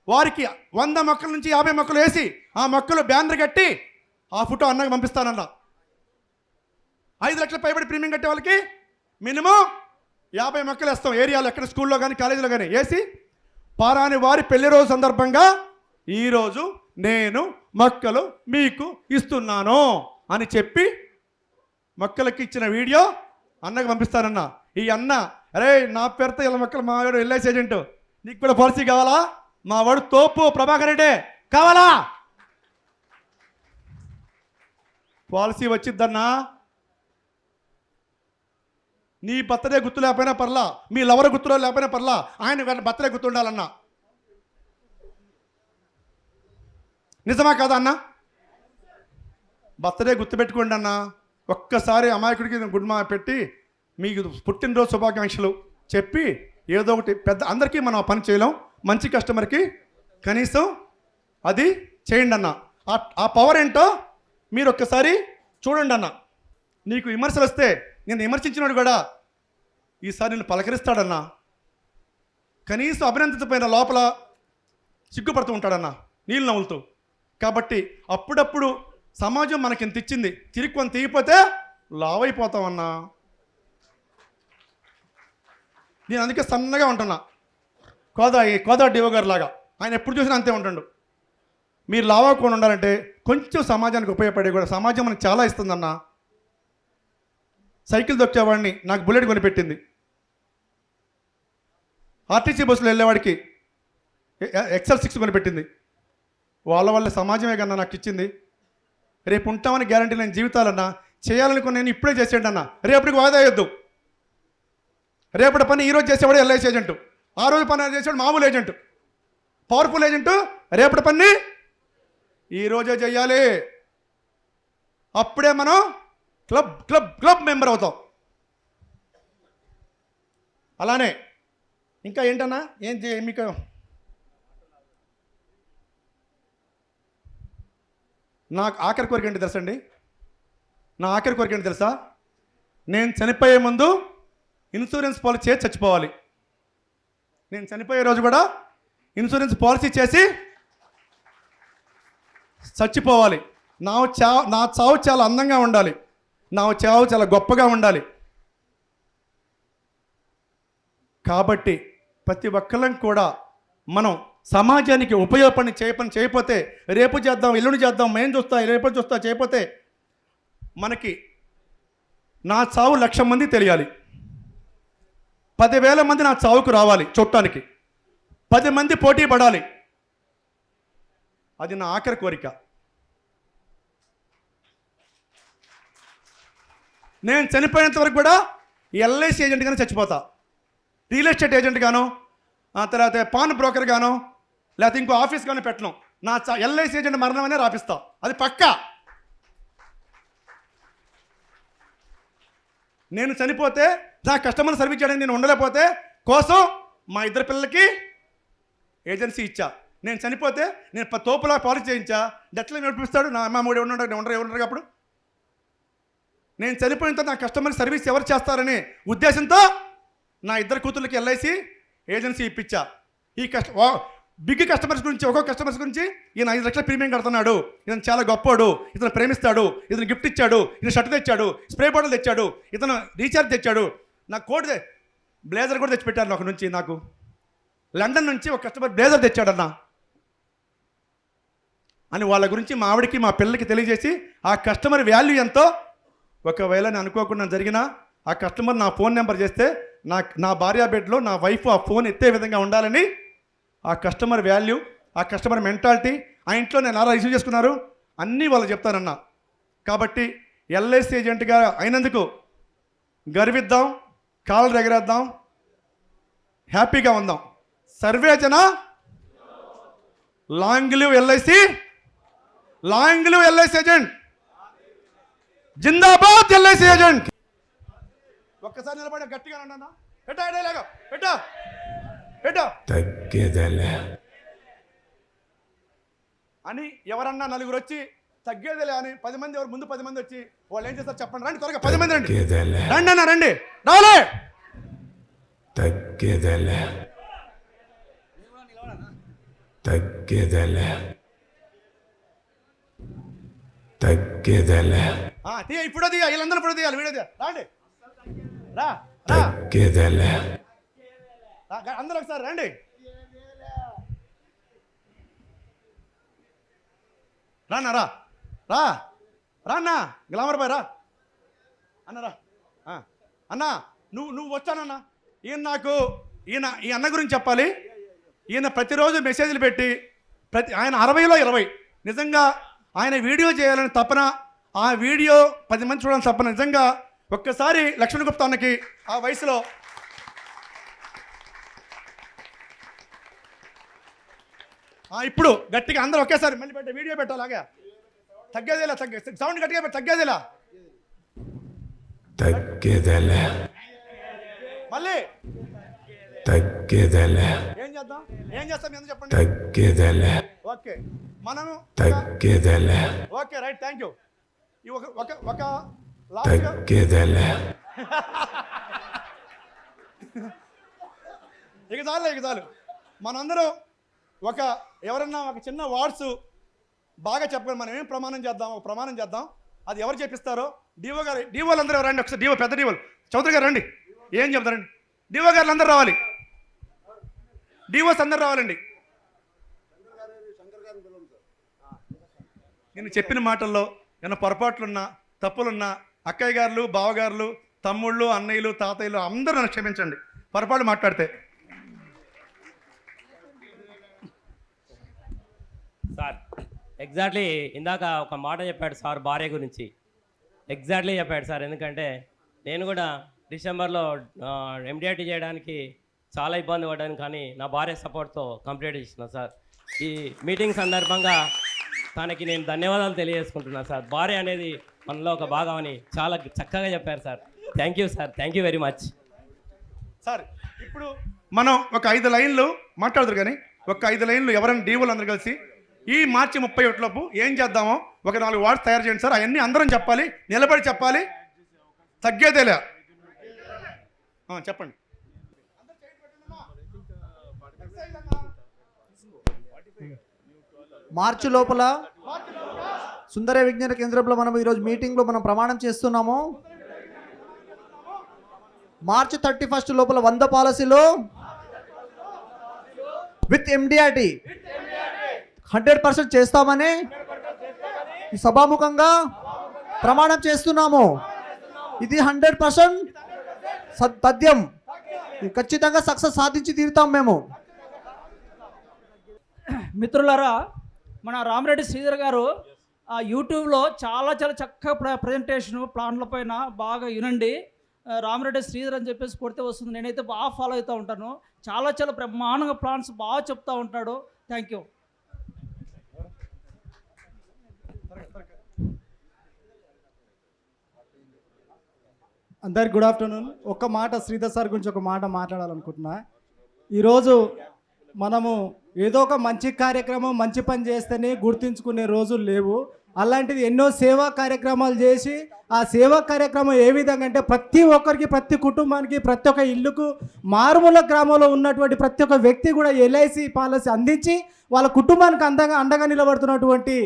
వారికి 100 మొక్కల నుంచి 50 మొక్కలు వేసి ఆ మొక్కలు బ్యానర్ కట్టి ఆ ఫోటో అన్నకు పంపిస్తానన్నా. 5 లక్షల పైబడి ప్రీమియం కట్టే వాళ్ళకి మినిమం 50 మొక్కలు వేస్తాం. ఏరియాలో ఎక్కడ స్కూల్లో కానీ కాలేజీలో కానీ వేసి పారాని వారి పెళ్లి రోజు సందర్భంగా ఈరోజు నేను మొక్కలు మీకు ఇస్తున్నాను అని చెప్పి మొక్కలకి ఇచ్చిన వీడియో అన్నకు పంపిస్తానన్నా. ఈ అన్న అరే నా పేరుతో ఇలా మొక్కలు మా వాడు ఎల్ఐసి ఏజెంట్, నీకు కూడా పాలసీ కావాలా? మా వాడు తోపు ప్రభాకర్ రెడ్డి కావాలా? పాలసీ వచ్చిద్దన్నా. నీ బర్త్డే గుర్తు లేకపోయినా పర్లా, మీ లవర్ గుర్తులో లేకపోయినా పర్లా, ఆయన బర్త్డే గుర్తు ఉండాలన్నా. నిజమా కాదా అన్న? బర్త్డే గుర్తుపెట్టుకోండి అన్న. ఒక్కసారి అమాయకుడికి గుడ్ మా పెట్టి మీకు పుట్టినరోజు శుభాకాంక్షలు చెప్పి ఏదో ఒకటి పెద్ద అందరికీ మనం ఆ పని చేయలేం. మంచి కస్టమర్కి కనీసం అది చేయండి అన్న. ఆ పవర్ ఏంటో మీరు ఒక్కసారి చూడండి అన్న. నీకు విమర్శలు వస్తే నేను విమర్శించినోడు కూడా ఈసారి నేను పలకరిస్తాడన్నా. కనీసం అభినందించపోయిన లోపల సిగ్గుపడుతూ ఉంటాడన్నా నీళ్ళు నవ్వులుతూ. కాబట్టి అప్పుడప్పుడు సమాజం మనకి ఎంత ఇచ్చింది తిరిగి కొంత తీయపోతే లావైపోతామన్నా. నేను అందుకే సన్నగా ఉంటున్నా, కోదా డివో గారు లాగా. ఆయన ఎప్పుడు చూసినా అంతే ఉంటాడు. మీరు లావకుండా ఉండాలంటే కొంచెం సమాజానికి ఉపయోగపడే కూడా సమాజం మనకు చాలా ఇస్తుందన్న. సైకిల్ దొక్కేవాడిని నాకు బుల్లెట్ కొనిపెట్టింది. ఆర్టీసీ బస్సులో వెళ్ళేవాడికి XL6 కొనిపెట్టింది. వాళ్ళ వల్ల సమాజమే కన్నా నాకు ఇచ్చింది. రేపు ఉంటామని గ్యారంటీ లేని జీవితాలన్నా చేయాలనుకుని నేను ఇప్పుడే చేసేయండి అన్న. రేపటికి వాయిదా వేయొద్దు. రేపటి పని ఈరోజు చేసేవాడు LIC ఏజెంటు, ఆ రోజు పని చేసేవాడు మామూలు ఏజెంటు, పవర్ఫుల్ ఏజెంటు. రేపటి పని ఈరోజే చెయ్యాలి. అప్పుడే మనం క్లబ్ క్లబ్ క్లబ్ మెంబర్ అవుతాం. అలానే ఇంకా ఏంటన్నా మీకు నాకు ఆఖరి కోరిక ఏంటి తెలుసా అండి? నా ఆఖరి కోరిక ఏంటి తెలుసా? నేను చనిపోయే ముందు ఇన్సూరెన్స్ పాలసీ చేసి చచ్చిపోవాలి. నేను చనిపోయే రోజు కూడా ఇన్సూరెన్స్ పాలసీ చేసి చచ్చిపోవాలి. నా చావు చాలా అందంగా ఉండాలి. నా చావు చాలా గొప్పగా ఉండాలి. కాబట్టి ప్రతి ఒక్కళ్ళం కూడా మనం సమాజానికి ఉపయోగపడి చేయకపోతే రేపు చేద్దాం, ఎల్లుండి చేద్దాం, మేము చూస్తా, రేపు చూస్తా చేయకపోతే మనకి నా చావు 1,00,000 మంది తెలియాలి. 10,000 మంది నా చావుకు రావాలి చూడటానికి. 10 మంది పోటీ పడాలి. అది నా ఆఖరి కోరిక. నేను చనిపోయేంత వరకు కూడా LIC ఏజెంట్గానే చచ్చిపోతా. రియల్ ఎస్టేట్ ఏజెంట్ గాను, తర్వాత పాన్ బ్రోకర్ గాను, లేకపోతే ఇంకో ఆఫీస్ గాను పెట్టను. నా LIC ఏజెంట్ మరణమనే రాపిస్తా. అది పక్కా. నేను చనిపోతే నా కస్టమర్ సర్వీస్ చేయడానికి నేను ఉండలేకపోతే కోసం మా 2 పిల్లలకి ఏజెన్సీ ఇచ్చా. నేను చనిపోతే నేను తోపులా పాలసీ చేయించా. డెత్లో నడిపిస్తాడు నా అమ్మ మూడు ఎవరు అప్పుడు. నేను చనిపోయిన తర్వాత నా కస్టమర్ సర్వీస్ ఎవరు చేస్తారనే ఉద్దేశంతో నా 2 కూతుర్లకి LIC ఏజెన్సీ ఇప్పించా. ఈ బిగ్ కస్టమర్స్ గురించి, ఒక్కొక్క కస్టమర్స్ గురించి ఈయన 5 లక్షల ప్రీమియం కడుతున్నాడు, ఇతను చాలా గొప్పోడు, ఇతను ప్రేమిస్తాడు, ఇతను గిఫ్ట్ ఇచ్చాడు, ఇతను షర్ట్ తెచ్చాడు, స్ప్రే బాటిల్ తెచ్చాడు, ఇతను రీఛార్జ్ తెచ్చాడు, నాకు కోట్ బ్లేజర్ కూడా తెచ్చిపెట్టారు. ఒక నుంచి నాకు లండన్ నుంచి ఒక కస్టమర్ బ్లేజర్ తెచ్చాడన్నా అని వాళ్ళ గురించి మా ఆవిడకి మా పిల్లలకి తెలియజేసి ఆ కస్టమర్ వాల్యూ ఎంతో, ఒకవేళ నేను అనుకోకుండా జరిగినా ఆ కస్టమర్ నా ఫోన్ నెంబర్ చేస్తే నా భార్య బెడ్లో నా వైఫ్ ఆ ఫోన్ ఎత్తే విధంగా ఉండాలని ఆ కస్టమర్ వాల్యూ, ఆ కస్టమర్ మెంటాలిటీ, ఆ ఇంట్లో నేను ఎలా రిసీవ్ చేసుకున్నారు అన్నీ వాళ్ళు చెప్తానన్నా. కాబట్టి LIC ఏజెంట్గా అయినందుకు గర్విద్దాం, కాళ్ళు ఎగరేద్దాం, హ్యాపీగా ఉందాం. సర్వేజన long live LIC, long live LIC agent, జిందాబాద్ LIC ఏజెంట్. ఒక్కసారి నిలబడి గట్టిగా అన్నా. తగ్గేదేలే అని ఎవరన్నా నలుగురు వచ్చి తగ్గేదేలే అని 10 మంది ఎవరు ముందు 10 మంది వచ్చి వాళ్ళు ఏం చేస్తారు చెప్పండి. రండి త్వరగా 10 మంది రండి. రండి అన్న రండి. రాలే తగ్గేదేలే తగ్గేదేలే తగ్గేదేలే. ఇప్పుడు దిగా వీళ్ళందరూ ఇప్పుడు దిగాలి. వీడియో దిగా. రండి రా. తగ్గేదేలే అందరూ ఒకసారి రండి. రానా రా రా రా అన్నా. గ్లామర్ బాయ్ రా అన్నరా. అన్నా నువ్వు వచ్చానన్నా. ఈయన ఈ అన్న గురించి చెప్పాలి. ఈయన ప్రతిరోజు మెసేజ్లు పెట్టి ఆయన 60లో 20 నిజంగా ఆయన వీడియో చేయాలని తపన, ఆ వీడియో 10 మంది చూడాలని తపన. నిజంగా ఒక్కసారి లక్ష్మణ్ గుప్తా అన్నకి ఆ వయసులో ఇప్పుడు గట్టిగా అందరూ ఒకేసారి మళ్ళీ పెట్టే వీడియో పెట్టాలాగా. తగ్గేదేలా సౌండ్ గట్టిగా పెట్టి తగ్గేదేలా తగ్గేదేలే మళ్ళీ తగ్గేదేలే. ఏం చేస్తాం ఎందుకు చెప్పండి. తగ్గేదేలే. ఓకే మనము తగ్గేదేలే. Okay right thank you. ఒక తగ్గేదేలే. ఇక చాలు. మనందరూ ఎవరన్నా ఒక చిన్న వర్డ్స్ బాగా చెప్పగలం. మనం ఏం ప్రమాణం చేద్దాం. అది ఎవరు చెప్పిస్తారో డివోలు అందరూ రండి. ఒకసారి డివో పెద్ద డివోలు చౌదరి గారు రండి. ఏం చెప్తారండి? డివో గారు అందరూ రావాలి. డివోస్ అందరూ రావాలండి. నేను చెప్పిన మాటల్లో ఏమైనా పొరపాట్లున్నా తప్పులున్నా అక్కయ్య గారులు బావగారులు తమ్ముళ్ళు అన్నయ్యలు తాతయ్యలు అందరూ నన్ను క్షమించండి పొరపాటు మాట్లాడితే. సార్ ఎగ్జాక్ట్లీ ఇందాక ఒక మాట చెప్పాడు సార్ భార్య గురించి, ఎగ్జాక్ట్లీ చెప్పాడు సార్. ఎందుకంటే నేను కూడా డిసెంబర్లో ఎండిఐటి చేయడానికి చాలా ఇబ్బంది పడ్డాను, కానీ నా భార్య సపోర్ట్తో కంప్లీట్ చేసిన సార్. ఈ మీటింగ్ సందర్భంగా తనకి నేను ధన్యవాదాలు తెలియజేసుకుంటున్నాను సార్. భార్య అనేది మనలో ఒక భాగం అని చాలా చక్కగా చెప్పారు sir. Thank you sir, thank you very much sir. ఇప్పుడు మనం ఒక 5 లైన్లు మాట్లాడదురు, కానీ ఒక 5 లైన్లు ఎవరైనా డీవోలు అందరూ కలిసి ఈ మార్చి 31 లోపు ఏం చేద్దామో ఒక 4 వార్డ్స్ తయారు చేయండి సార్. అవన్నీ అందరం చెప్పాలి, నిలబడి చెప్పాలి, తగ్గేదేలే. చెప్పండి. మార్చి లోపల సుందర విజ్ఞాన కేంద్రంలో మనం ఈరోజు మీటింగ్లో మనం ప్రమాణం చేస్తున్నాము. మార్చి 31 లోపల 100 పాలసీలు విత్ ఎండిఆర్టీ 100% చేస్తామని ఈ సభాముఖంగా ప్రమాణం చేస్తున్నాము. ఇది 100% తథ్యం. ఖచ్చితంగా సక్సెస్ సాధించి తీరుతాం మేము. మిత్రులారా, మన రామిరెడ్డి శ్రీధర్ గారు యూట్యూబ్లో చాలా చక్కగా ప్రజెంటేషను ప్లాన్ల పైన బాగా వినండి. రామిరెడ్డి శ్రీధర్ అని చెప్పేసి కొడితే వస్తుంది. నేనైతే బాగా ఫాలో అవుతూ ఉంటాను. చాలా బ్రహ్మాండంగా ప్లాన్స్ బాగా చెప్తూ ఉంటాడు. Thank you. అందరికి గుడ్ ఆఫ్టర్నూన్. ఒక్క మాట శ్రీధర్ సార్ గురించి ఒక మాట మాట్లాడాలనుకుంటున్నా. ఈరోజు మనము ఏదో ఒక మంచి కార్యక్రమం మంచి పని చేస్తేనే గుర్తుంచుకునే రోజులు లేవు. అలాంటిది ఎన్నో సేవా కార్యక్రమాలు చేసి ఆ సేవా కార్యక్రమం ఏ విధంగా అంటే ప్రతి ఒక్కరికి, ప్రతి కుటుంబానికి, ప్రతి ఒక్క ఇల్లుకు, మారుమూల గ్రామంలో ఉన్నటువంటి ప్రతి ఒక్క వ్యక్తి కూడా ఎల్ఐసి పాలసీ అందించి వాళ్ళ కుటుంబానికి అండగా నిలబడుతున్నటువంటి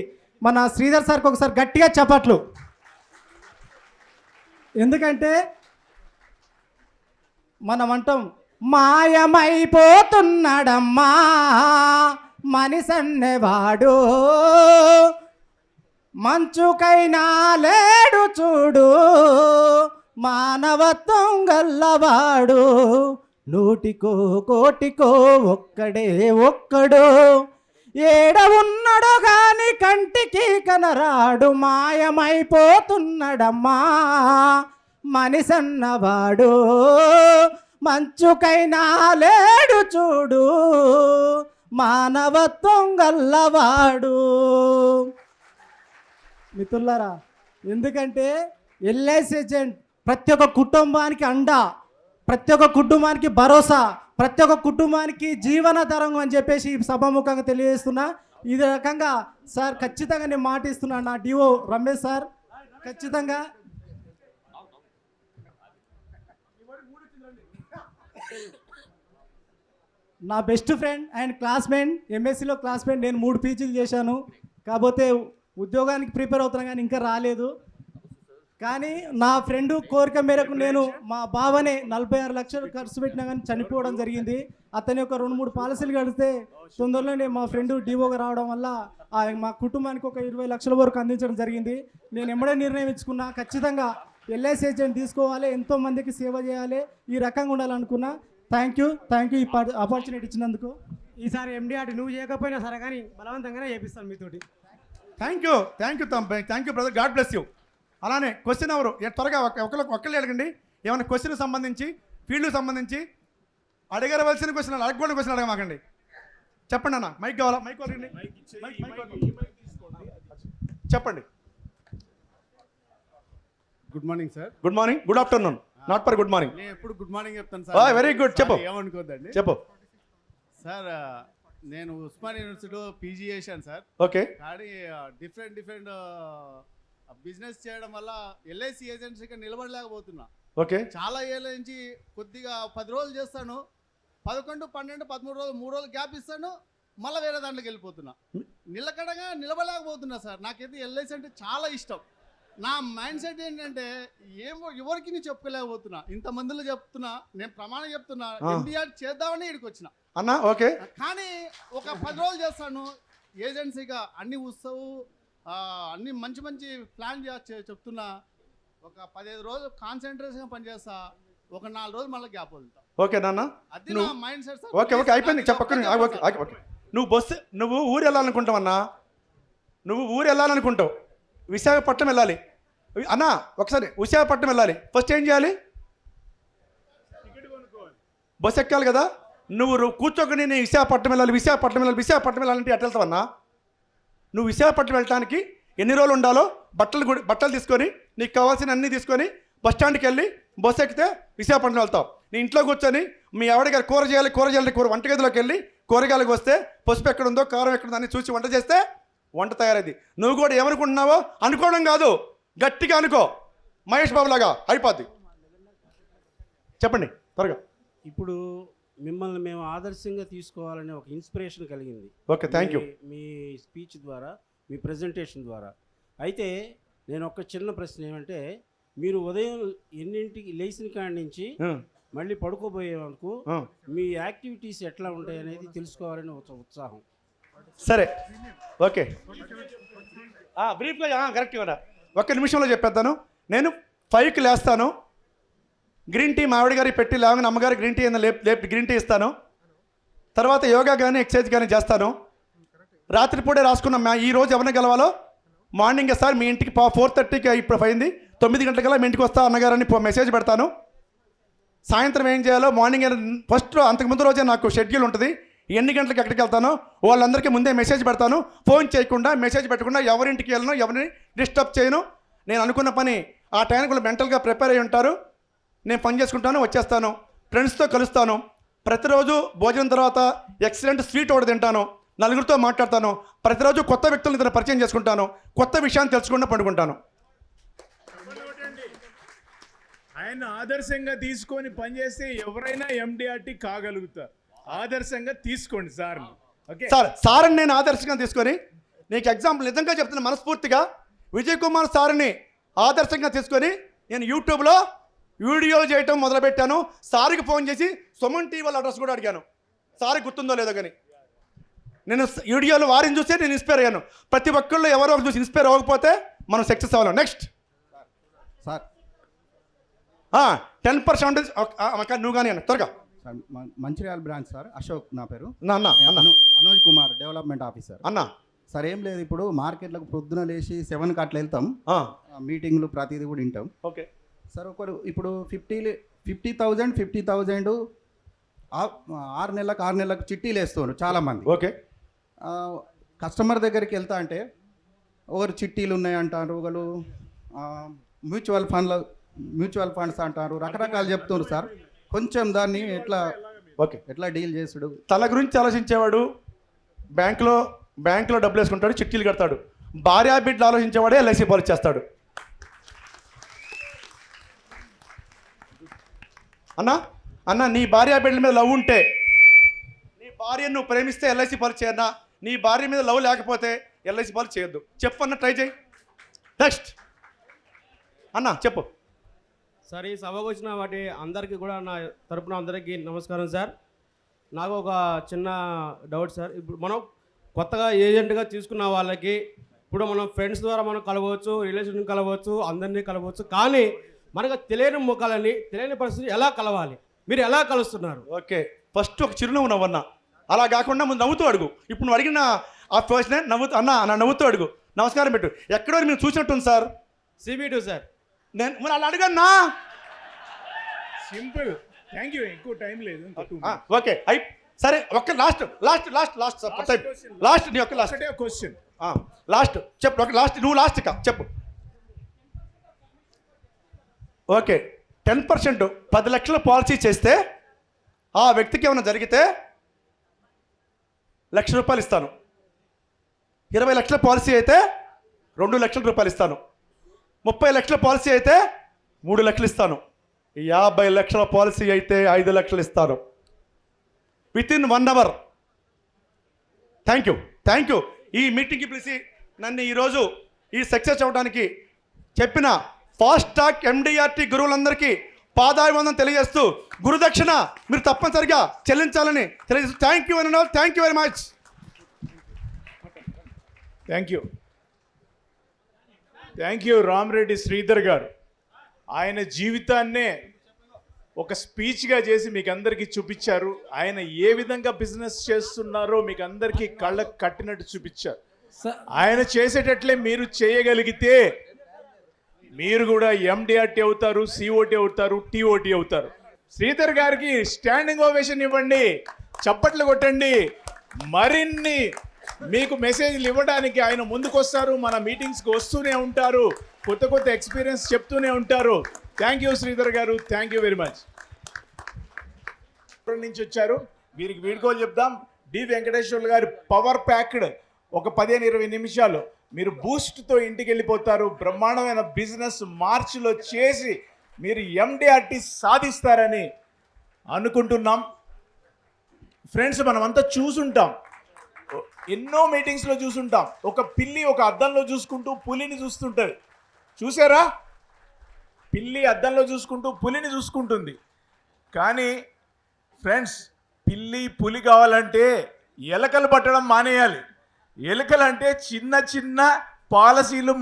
మన శ్రీధర్ సార్కి ఒకసారి గట్టిగా చప్పట్లు. ఎందుకంటే మనం అంటాం మాయమైపోతున్నాడమ్మా మనిషన్నెవాడు, మంచుకైనా లేడు చూడు మానవత్వం గల్లవాడు, నూటికో కోటికో ఒక్కడే ఒక్కడు, ఏడ ఉన్నాడో గాని కంటికి కనరాడు, మాయమైపోతున్నాడమ్మా మనిషన్నవాడు, మంచుకైనా లేడు చూడు మానవత్వం గల్లవాడు. మిత్రులారా, ఎందుకంటే ఎల్ఐసి ఏజెంట్ ప్రతి ఒక్క కుటుంబానికి అండ, ప్రతి ఒక్క కుటుంబానికి భరోసా, ప్రతి ఒక్క కుటుంబానికి జీవనాధారం అని చెప్పేసి సభాముఖంగా తెలియజేస్తున్నా. ఇది రకంగా సార్ ఖచ్చితంగా నేను మాట ఇస్తున్నా. నా డిఓ రమేష్ సార్ ఖచ్చితంగా నా బెస్ట్ ఫ్రెండ్ అండ్ క్లాస్మేట్, ఎంఎస్సిలో క్లాస్మేట్. నేను 3 పీజీలు చేశాను, కాకపోతే ఉద్యోగానికి ప్రిపేర్ అవుతున్నా కానీ ఇంకా రాలేదు. కానీ నా ఫ్రెండ్ కోరిక మేరకు నేను మా బావనే 46 లక్షలు ఖర్చు పెట్టినా కానీ చనిపోవడం జరిగింది. అతని ఒక 2-3 పాలసీలు కడితే తొందరలోనే మా ఫ్రెండ్ డివోగా రావడం వల్ల మా కుటుంబానికి ఒక 20 లక్షల వరకు అందించడం జరిగింది. నేను ఎమ్మడే నిర్ణయం ఇచ్చుకున్నా, ఖచ్చితంగా ఎల్ఐసి ఏజెంట్ తీసుకోవాలి, ఎంతో మందికి సేవ చేయాలి, ఈ రకంగా ఉండాలనుకున్నా. థ్యాంక్ యూ ఈ ఆపర్చునిటీ ఇచ్చినందుకు. ఈసారి ఎండిఆర్ నువ్వు చేయకపోయినా సరే కానీ బలవంతంగానే చేపిస్తాను మీతోటి. Thank you brother, God bless you. అలానే క్వశ్చన్ ఎవరు త్వరగా ఒక్కళ్ళు అడగండి. ఏమైనా క్వశ్చన్ సంబంధించి, ఫీల్డ్కి సంబంధించి అడగవలసిన క్వశ్చన్ అడగకూడని క్వశ్చన్ అడగమాకండి. చెప్పండి అన్న, మైక్ కావాలా? మైక్ అడగండి. చెప్పండి. Good morning sir. Good morning, good afternoon, not for good morning. నేను ఎప్పుడు గుడ్ మార్నింగ్ చెప్తాను సార్. వెరీ గుడ్, చెప్పు. ఏమనుకోద్దండి. చెప్పు సార్. నేను ఉస్మాన్ యూనివర్సిటీలో పీజీ చేశాను సార్. ఓకే. కానీ డిఫరెంట్ బిజినెస్ చేయడం వల్ల ఎల్ఐసి ఏజెన్సీగా నిలబడలేకపోతున్నా. ఓకే. చాలా ఏళ్ళ నుంచి కొద్దిగా 10 రోజులు చేస్తాను, 11, 12, 13 రోజులు, 3 రోజులు గ్యాప్ ఇస్తాను, మళ్ళీ వేరే దాంట్లోకి వెళ్ళిపోతున్నా. నిలకడగా నిలబడలేకపోతున్నా సార్. నాకైతే ఎల్ఐసి అంటే చాలా ఇష్టం. నా మైండ్ సెట్ ఏంటంటే ఎవరికి నేను చెప్పుకోలేకపోతున్నా. ఇంతమందిలో చెప్తున్నా, నేను ప్రమాణం చెప్తున్నా, ఎండిఆర్ చేద్దామని ఇక్కడికి వచ్చిన అన్నా. ఓకే. కానీ ఒక 10 రోజులు చేస్తాను ఏజెన్సీగా, అన్ని ఉత్సవం అన్ని మంచి మంచి ప్లాన్ చెప్తున్నా. ఒక 15 రోజులు కాన్సన్ట్రేషన్గా పనిచేస్తా, ఒక 4 రోజులు మళ్ళీ గ్యాప్ వదులుతా. ఓకే నాన్న, అది నా mind set sir. Okay okay అయిపోయింది, చెప్పక్కని ఓకే ఓకే ఓకే. నువ్వు ఊరు వెళ్ళాలనుకుంటావు అన్నా, నువ్వు ఊరు వెళ్ళాలనుకుంటావు, విశాఖపట్నం వెళ్ళాలి అన్నా. ఒకసారి విశాఖపట్నం వెళ్ళాలి, ఫస్ట్ ఏం చేయాలి? బస్సు ఎక్కాలి కదా. నువ్వు కూర్చోకని నేను విశాఖపట్నం వెళ్ళాలంటే ఎట్లా వెళ్తావన్నా? నువ్వు విశాఖపట్నం వెళ్ళడానికి ఎన్ని రోజులు ఉండాలో బట్టలు తీసుకొని నీకు కావాల్సిన అన్నీ తీసుకొని బస్ స్టాండ్కి వెళ్ళి బస్సు ఎక్కితే విశాఖపట్నం వెళ్తావు. నీ ఇంట్లో కూర్చొని మీ ఆవిడ గారు కూర చేయాలి వంటగదిలోకి వెళ్ళి కూరగాయలకు వస్తే పసుపు ఎక్కడ ఉందో కారం ఎక్కడ ఉందో అని చూసి వంట చేస్తే వంట తయారైంది. నువ్వు కూడా ఏమనుకుంటున్నావో అనుకోవడం కాదు, గట్టిగా అనుకో, మహేష్ బాబు లాగా అయిపోద్ది. చెప్పండి త్వరగా. ఇప్పుడు మిమ్మల్ని మేము ఆదర్శంగా తీసుకోవాలనే ఒక ఇన్స్పిరేషన్ కలిగింది. Okay, thank you. Me speech ద్వారా, మీ ప్రజెంటేషన్ ద్వారా. అయితే నేను ఒక చిన్న ప్రశ్న ఏమంటే, మీరు ఉదయం ఎన్నింటికి లేచిన కాడి నుంచి మళ్ళీ పడుకోబోయే వరకు మీ యాక్టివిటీస్ ఎట్లా ఉంటాయి అనేది తెలుసుకోవాలని ఒక ఉత్సాహం. సరే ఓకే, బ్రీఫ్గా కరెక్ట్గా ఒక్క నిమిషంలో చెప్పేద్దాను. నేను 5కి లేస్తాను, గ్రీన్ టీ మా ఆవిడ గారికి పెట్టి లేవగానే అమ్మగారి గ్రీన్ టీ గ్రీన్ టీ ఇస్తాను. తర్వాత యోగా కానీ ఎక్సర్సైజ్ కానీ చేస్తాను. రాత్రిపూటే రాసుకున్న ఈ రోజు ఎవరిని గెలవాలో మార్నింగ్ సార్ మీ ఇంటికి 4:30కి ఇప్పుడు అయింది, 9 గంటలకల్లా మీ ఇంటికి వస్తా అన్నగారని మెసేజ్ పెడతాను. సాయంత్రం ఏం చేయాలో మార్నింగ్ ఫస్ట్ అంతకుముందు రోజే నాకు షెడ్యూల్ ఉంటుంది, ఎన్ని గంటలకు ఎక్కడికి వెళ్తానో వాళ్ళందరికీ ముందే మెసేజ్ పెడతాను. ఫోన్ చేయకుండా మెసేజ్ పెట్టకుండా ఎవరింటికి వెళ్ళను, ఎవరిని డిస్టర్బ్ చేయను. నేను అనుకున్న పని ఆ టైంకి వాళ్ళు మెంటల్గా ప్రిపేర్ అయ్యి ఉంటారు. నేను పని చేసుకుంటాను, వచ్చేస్తాను, ఫ్రెండ్స్తో కలుస్తాను. ప్రతిరోజు భోజనం తర్వాత ఎక్సలెంట్ స్వీట్ ఒకటి తింటాను, నలుగురితో మాట్లాడతాను. ప్రతిరోజు కొత్త వ్యక్తులను ఇతను పరిచయం చేసుకుంటాను, కొత్త విషయాన్ని తెలుసుకుంటూ పండుకుంటాను. ఆయన ఆదర్శంగా తీసుకొని పనిచేస్తే ఎవరైనా MDRT కాగలుగుతారు. ఆదర్శంగా తీసుకోండి సార్. ఓకే సార్ని నేను ఆదర్శంగా తీసుకొని నీకు ఎగ్జాంపుల్ నిజంగా చెప్తున్నా మనస్ఫూర్తిగా. విజయ్ కుమార్ సార్ని ఆదర్శంగా తీసుకొని నేను యూట్యూబ్లో వీడియోలు చేయటం మొదలుపెట్టాను. సార్కి ఫోన్ చేసి సుమన్ టీవీ వాళ్ళ అడ్రస్ కూడా అడిగాను, సార్కి గుర్తుందో లేదో కానీ. నేను వీడియోలు వారిని చూస్తే నేను ఇన్స్పైర్ అయ్యాను. ప్రతి ఒక్కళ్ళు ఎవరో ఒకరు చూసి ఇన్స్పైర్ అవ్వకపోతే మనం సక్సెస్ అవ్వలేం. నెక్స్ట్ సార్ 10% నువ్వు కానీ అన్న త్వరగా. Sir Mancherial branch sir, Ashok నా పేరు. అన్న అనోజ్ కుమార్, డెవలప్మెంట్ ఆఫీసర్. అన్న సార్ ఏం లేదు, ఇప్పుడు మార్కెట్లకు పొద్దున లేచి 7కి అట్లా వెళ్తాం, మీటింగ్లు ప్రతిదీ కూడా వింటాం. ఓకే సార్ ఒకరు ఇప్పుడు 50,000 6 నెలలకు చిట్టీలు వేస్తున్నారు చాలామంది. ఓకే కస్టమర్ దగ్గరికి వెళ్తా అంటే ఒకరు చిట్టీలు ఉన్నాయి అంటారు, ఒకరు మ్యూచువల్ ఫండ్స్ అంటారు, రకరకాలు చెప్తున్నారు సార్. కొంచెం దాన్ని ఎట్లా డీల్ చేసుడు? తన గురించి ఆలోచించేవాడు బ్యాంకులో డబ్బులు వేసుకుంటాడు, చిట్టీలు కడతాడు. భార్యా బిడ్డలు ఆలోచించేవాడే LIC పాలసీ చేస్తాడు. అన్న నీ భార్యా బిడ్డల మీద లవ్ ఉంటే, నీ భార్యను నువ్వు ప్రేమిస్తే LIC పాలసీ చేయన్నా, నీ భార్య మీద లవ్ లేకపోతే LIC పాలసీ చేయొద్దు. చెప్పు అన్న, ట్రై చేయి. నెక్స్ట్ అన్న చెప్పు. సార్ ఈ సభకు వచ్చిన వాటి అందరికీ కూడా నా తరపున అందరికీ నమస్కారం సార్. నాకు ఒక చిన్న డౌట్ సార్. ఇప్పుడు మనం కొత్తగా ఏజెంట్గా తీసుకున్న వాళ్ళకి ఇప్పుడు మనం ఫ్రెండ్స్ ద్వారా మనం కలవచ్చు, రిలేషన్ కలవచ్చు, అందరినీ కలవచ్చు. కానీ మనకు తెలియని ముఖాలని, తెలియని పరిస్థితి ఎలా కలవాలి, మీరు ఎలా కలుస్తున్నారు? ఓకే, ఫస్ట్ ఒక చిరునవ్వు నవ్వన్నా, అలా కాకుండా ముందు నవ్వుతూ అడుగు. ఇప్పుడు నువ్వు అడిగిన ఆ క్వశ్చన్ నవ్వుతూ అడుగు. నమస్కారం పెట్టు. ఎక్కడో మీరు చూసినట్టుంది సార్. CB2 sir. నేను మరి అలా అడగన్నా. సింపుల్. Thank you. ఎక్కువ టైం లేదు. ఓకే సరే, ఒక్క లాస్ట్ నీ ఒక్క లాస్ట్ క్వశ్చన్ లాస్ట్ చెప్పు. ఒక లాస్ట్, నువ్వు లాస్ట్ చెప్పు. ఓకే, 10% 10 లక్షల పాలసీ చేస్తే ఆ వ్యక్తికి ఏమైనా జరిగితే ₹1,00,000 ఇస్తాను. 20 లక్షల పాలసీ అయితే ₹2,00,000 ఇస్తాను. 30 లక్షల పాలసీ అయితే 3 లక్షలు ఇస్తాను. 50 లక్షల పాలసీ అయితే 5 లక్షలు ఇస్తాను. Within 1 hour. Thank you. ఈ మీటింగ్కి పిలిచి నన్ను ఈరోజు ఈ సక్సెస్ అవ్వడానికి చెప్పిన ఫాస్ట్ ట్రాక్ MDRT గురువులందరికీ పాదాభివందనం తెలియజేస్తూ, గురుదక్షిణ మీరు తప్పనిసరిగా చెల్లించాలని తెలియజేస్తూ thank you very much. Thank you. Thank you Rama Reddy Sridhar గారు. ఆయన జీవితాన్నే ఒక స్పీచ్గా చేసి మీకు అందరికీ చూపించారు. ఆయన ఏ విధంగా బిజినెస్ చేస్తున్నారో మీకు అందరికీ కళ్ళకు కట్టినట్టు చూపించారు. ఆయన చేసేటట్లే మీరు చేయగలిగితే మీరు కూడా ఎండిఆర్టీ అవుతారు, సిఓటి అవుతారు, టీఓటి అవుతారు. శ్రీధర్ గారికి స్టాండింగ్ ఓవేషన్ ఇవ్వండి, చప్పట్లు కొట్టండి. మరిన్ని మీకు మెసేజ్లు ఇవ్వడానికి ఆయన ముందుకొస్తారు, మన మీటింగ్స్కి వస్తూనే ఉంటారు, కొత్త కొత్త ఎక్స్పీరియన్స్ చెప్తూనే ఉంటారు. థ్యాంక్ యూ శ్రీధర్ గారు, థ్యాంక్ యూ వెరీ మచ్. నుంచి వచ్చారు, వీరికి వీడుకోలు చెప్దాం. డి వెంకటేశ్వర్లు గారి పవర్ ప్యాక్డ్ ఒక 15-20 నిమిషాలు మీరు బూస్ట్తో ఇంటికి వెళ్ళిపోతారు. బ్రహ్మాండమైన బిజినెస్ మార్చిలో చేసి మీరు ఎండిఆర్టీ సాధిస్తారని అనుకుంటున్నాం. ఫ్రెండ్స్, మనమంతా చూసుంటాం, ఎన్నో మీటింగ్స్లో చూసుంటాం. ఒక పిల్లి ఒక అద్దంలో చూసుకుంటూ పులిని చూస్తుంటుంది. చూసారా? పిల్లి అద్దంలో చూసుకుంటూ పులిని చూసుకుంటుంది. కానీ ఫ్రెండ్స్, పిల్లి పులి కావాలంటే ఎలకలు పట్టడం మానేయాలి. ఎలుకలంటే చిన్న చిన్న పాలసీలు